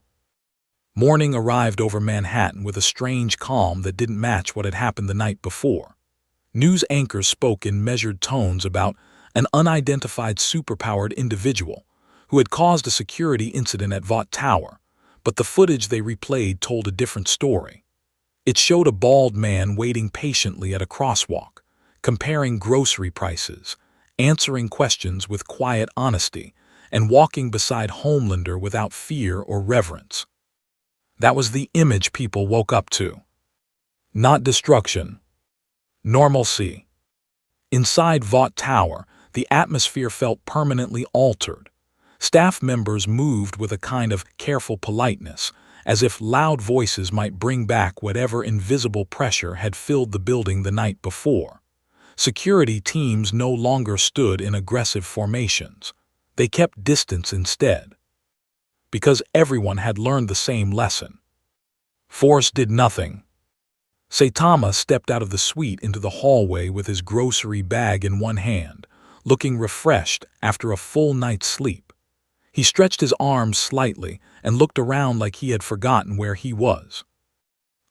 Morning arrived over Manhattan with a strange calm that didn't match what had happened the night before. News anchors spoke in measured tones about an unidentified superpowered individual who had caused a security incident at Vought Tower, but the footage they replayed told a different story. It showed a bald man waiting patiently at a crosswalk, comparing grocery prices, answering questions with quiet honesty, and walking beside Homelander without fear or reverence. That was the image people woke up to. Not destruction. Normalcy. Inside Vought Tower, the atmosphere felt permanently altered. Staff members moved with a kind of careful politeness, as if loud voices might bring back whatever invisible pressure had filled the building the night before. Security teams no longer stood in aggressive formations. They kept distance instead. Because everyone had learned the same lesson. Force did nothing. Saitama stepped out of the suite into the hallway with his grocery bag in one hand, looking refreshed after a full night's sleep. He stretched his arms slightly and looked around like he had forgotten where he was.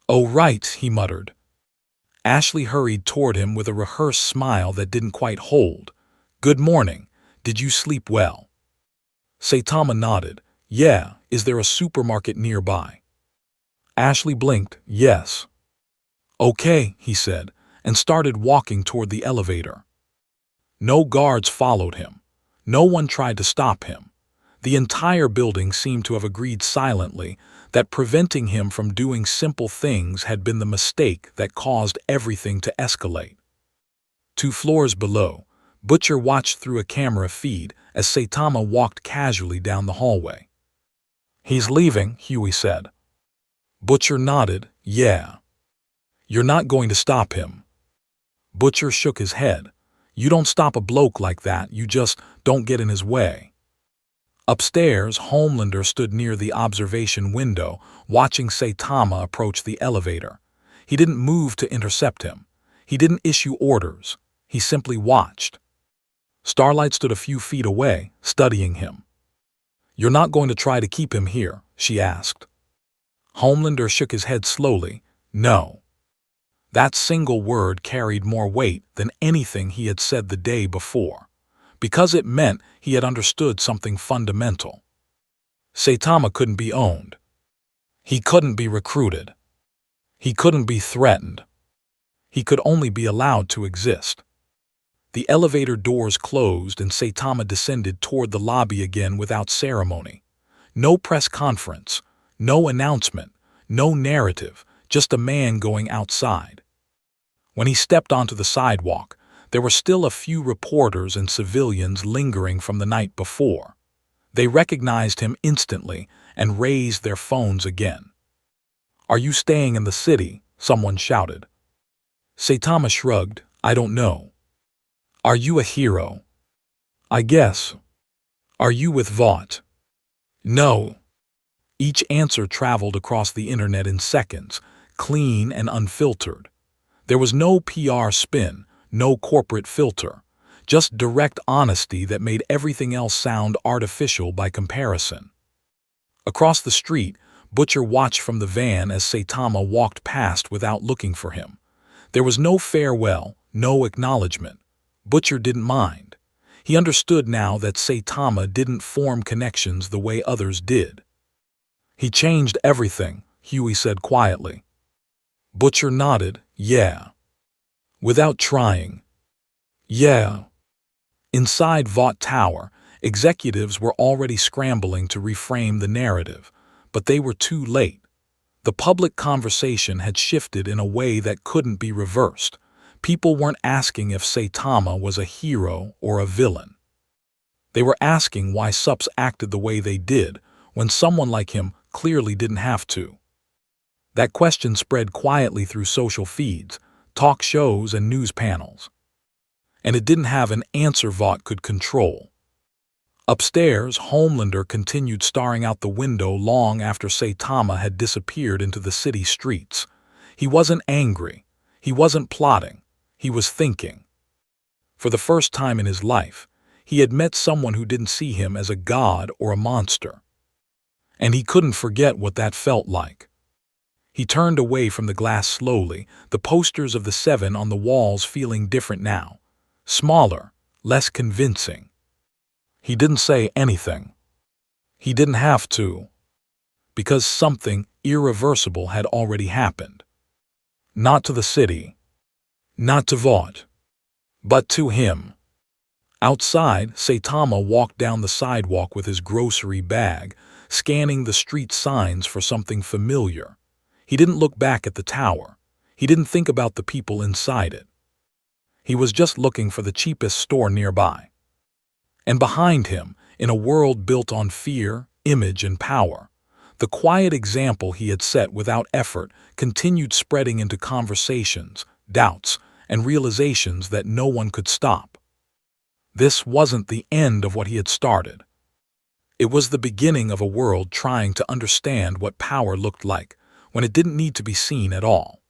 "Oh, right," he muttered. Ashley hurried toward him with a rehearsed smile that didn't quite hold. "Good morning. Did you sleep well?" Saitama nodded. "Yeah, is there a supermarket nearby?" Ashley blinked. "Yes." "Okay," he said, and started walking toward the elevator. No guards followed him. No one tried to stop him. The entire building seemed to have agreed silently that preventing him from doing simple things had been the mistake that caused everything to escalate. 2 floors below, Butcher watched through a camera feed as Saitama walked casually down the hallway. "He's leaving," Huey said. Butcher nodded. "Yeah." "You're not going to stop him." Butcher shook his head. "You don't stop a bloke like that, you just don't get in his way." Upstairs, Homelander stood near the observation window, watching Saitama approach the elevator. He didn't move to intercept him. He didn't issue orders. He simply watched. Starlight stood a few feet away, studying him. "You're not going to try to keep him here?" she asked. Homelander shook his head slowly. "No." That single word carried more weight than anything he had said the day before, because it meant he had understood something fundamental. Saitama couldn't be owned. He couldn't be recruited. He couldn't be threatened. He could only be allowed to exist. The elevator doors closed and Saitama descended toward the lobby again without ceremony. No press conference, No announcement, no narrative, just a man going outside. When he stepped onto the sidewalk, there were still a few reporters and civilians lingering from the night before. They recognized him instantly and raised their phones again. "Are you staying in the city?" someone shouted. Saitama shrugged. "I don't know." "Are you a hero?" "I guess." "Are you with Vought?" "No." Each answer traveled across the internet in seconds, clean and unfiltered. There was no PR spin, no corporate filter, just direct honesty that made everything else sound artificial by comparison. Across the street, Butcher watched from the van as Saitama walked past without looking for him. There was no farewell, no acknowledgement. Butcher didn't mind. He understood now that Saitama didn't form connections the way others did. "He changed everything," Huey said quietly. Butcher nodded. "Yeah." "Without trying." "Yeah." Inside Vought Tower, executives were already scrambling to reframe the narrative, but they were too late. The public conversation had shifted in a way that couldn't be reversed. People weren't asking if Saitama was a hero or a villain. They were asking why Supes acted the way they did when someone like him clearly didn't have to. That question spread quietly through social feeds, talk shows, and news panels. And it didn't have an answer Vought could control. Upstairs, Homelander continued staring out the window long after Saitama had disappeared into the city streets. He wasn't angry. He wasn't plotting. He was thinking. For the first time in his life, he had met someone who didn't see him as a god or a monster. And he couldn't forget what that felt like. He turned away from the glass slowly, the posters of the seven on the walls feeling different now. Smaller, less convincing. He didn't say anything. He didn't have to. Because something irreversible had already happened. Not to the city. Not to Vought. But to him. Outside, Saitama walked down the sidewalk with his grocery bag, scanning the street signs for something familiar. He didn't look back at the tower. He didn't think about the people inside it. He was just looking for the cheapest store nearby. And behind him, in a world built on fear, image, and power, the quiet example he had set without effort continued spreading into conversations, doubts, and realizations that no one could stop. This wasn't the end of what he had started. It was the beginning of a world trying to understand what power looked like when it didn't need to be seen at all.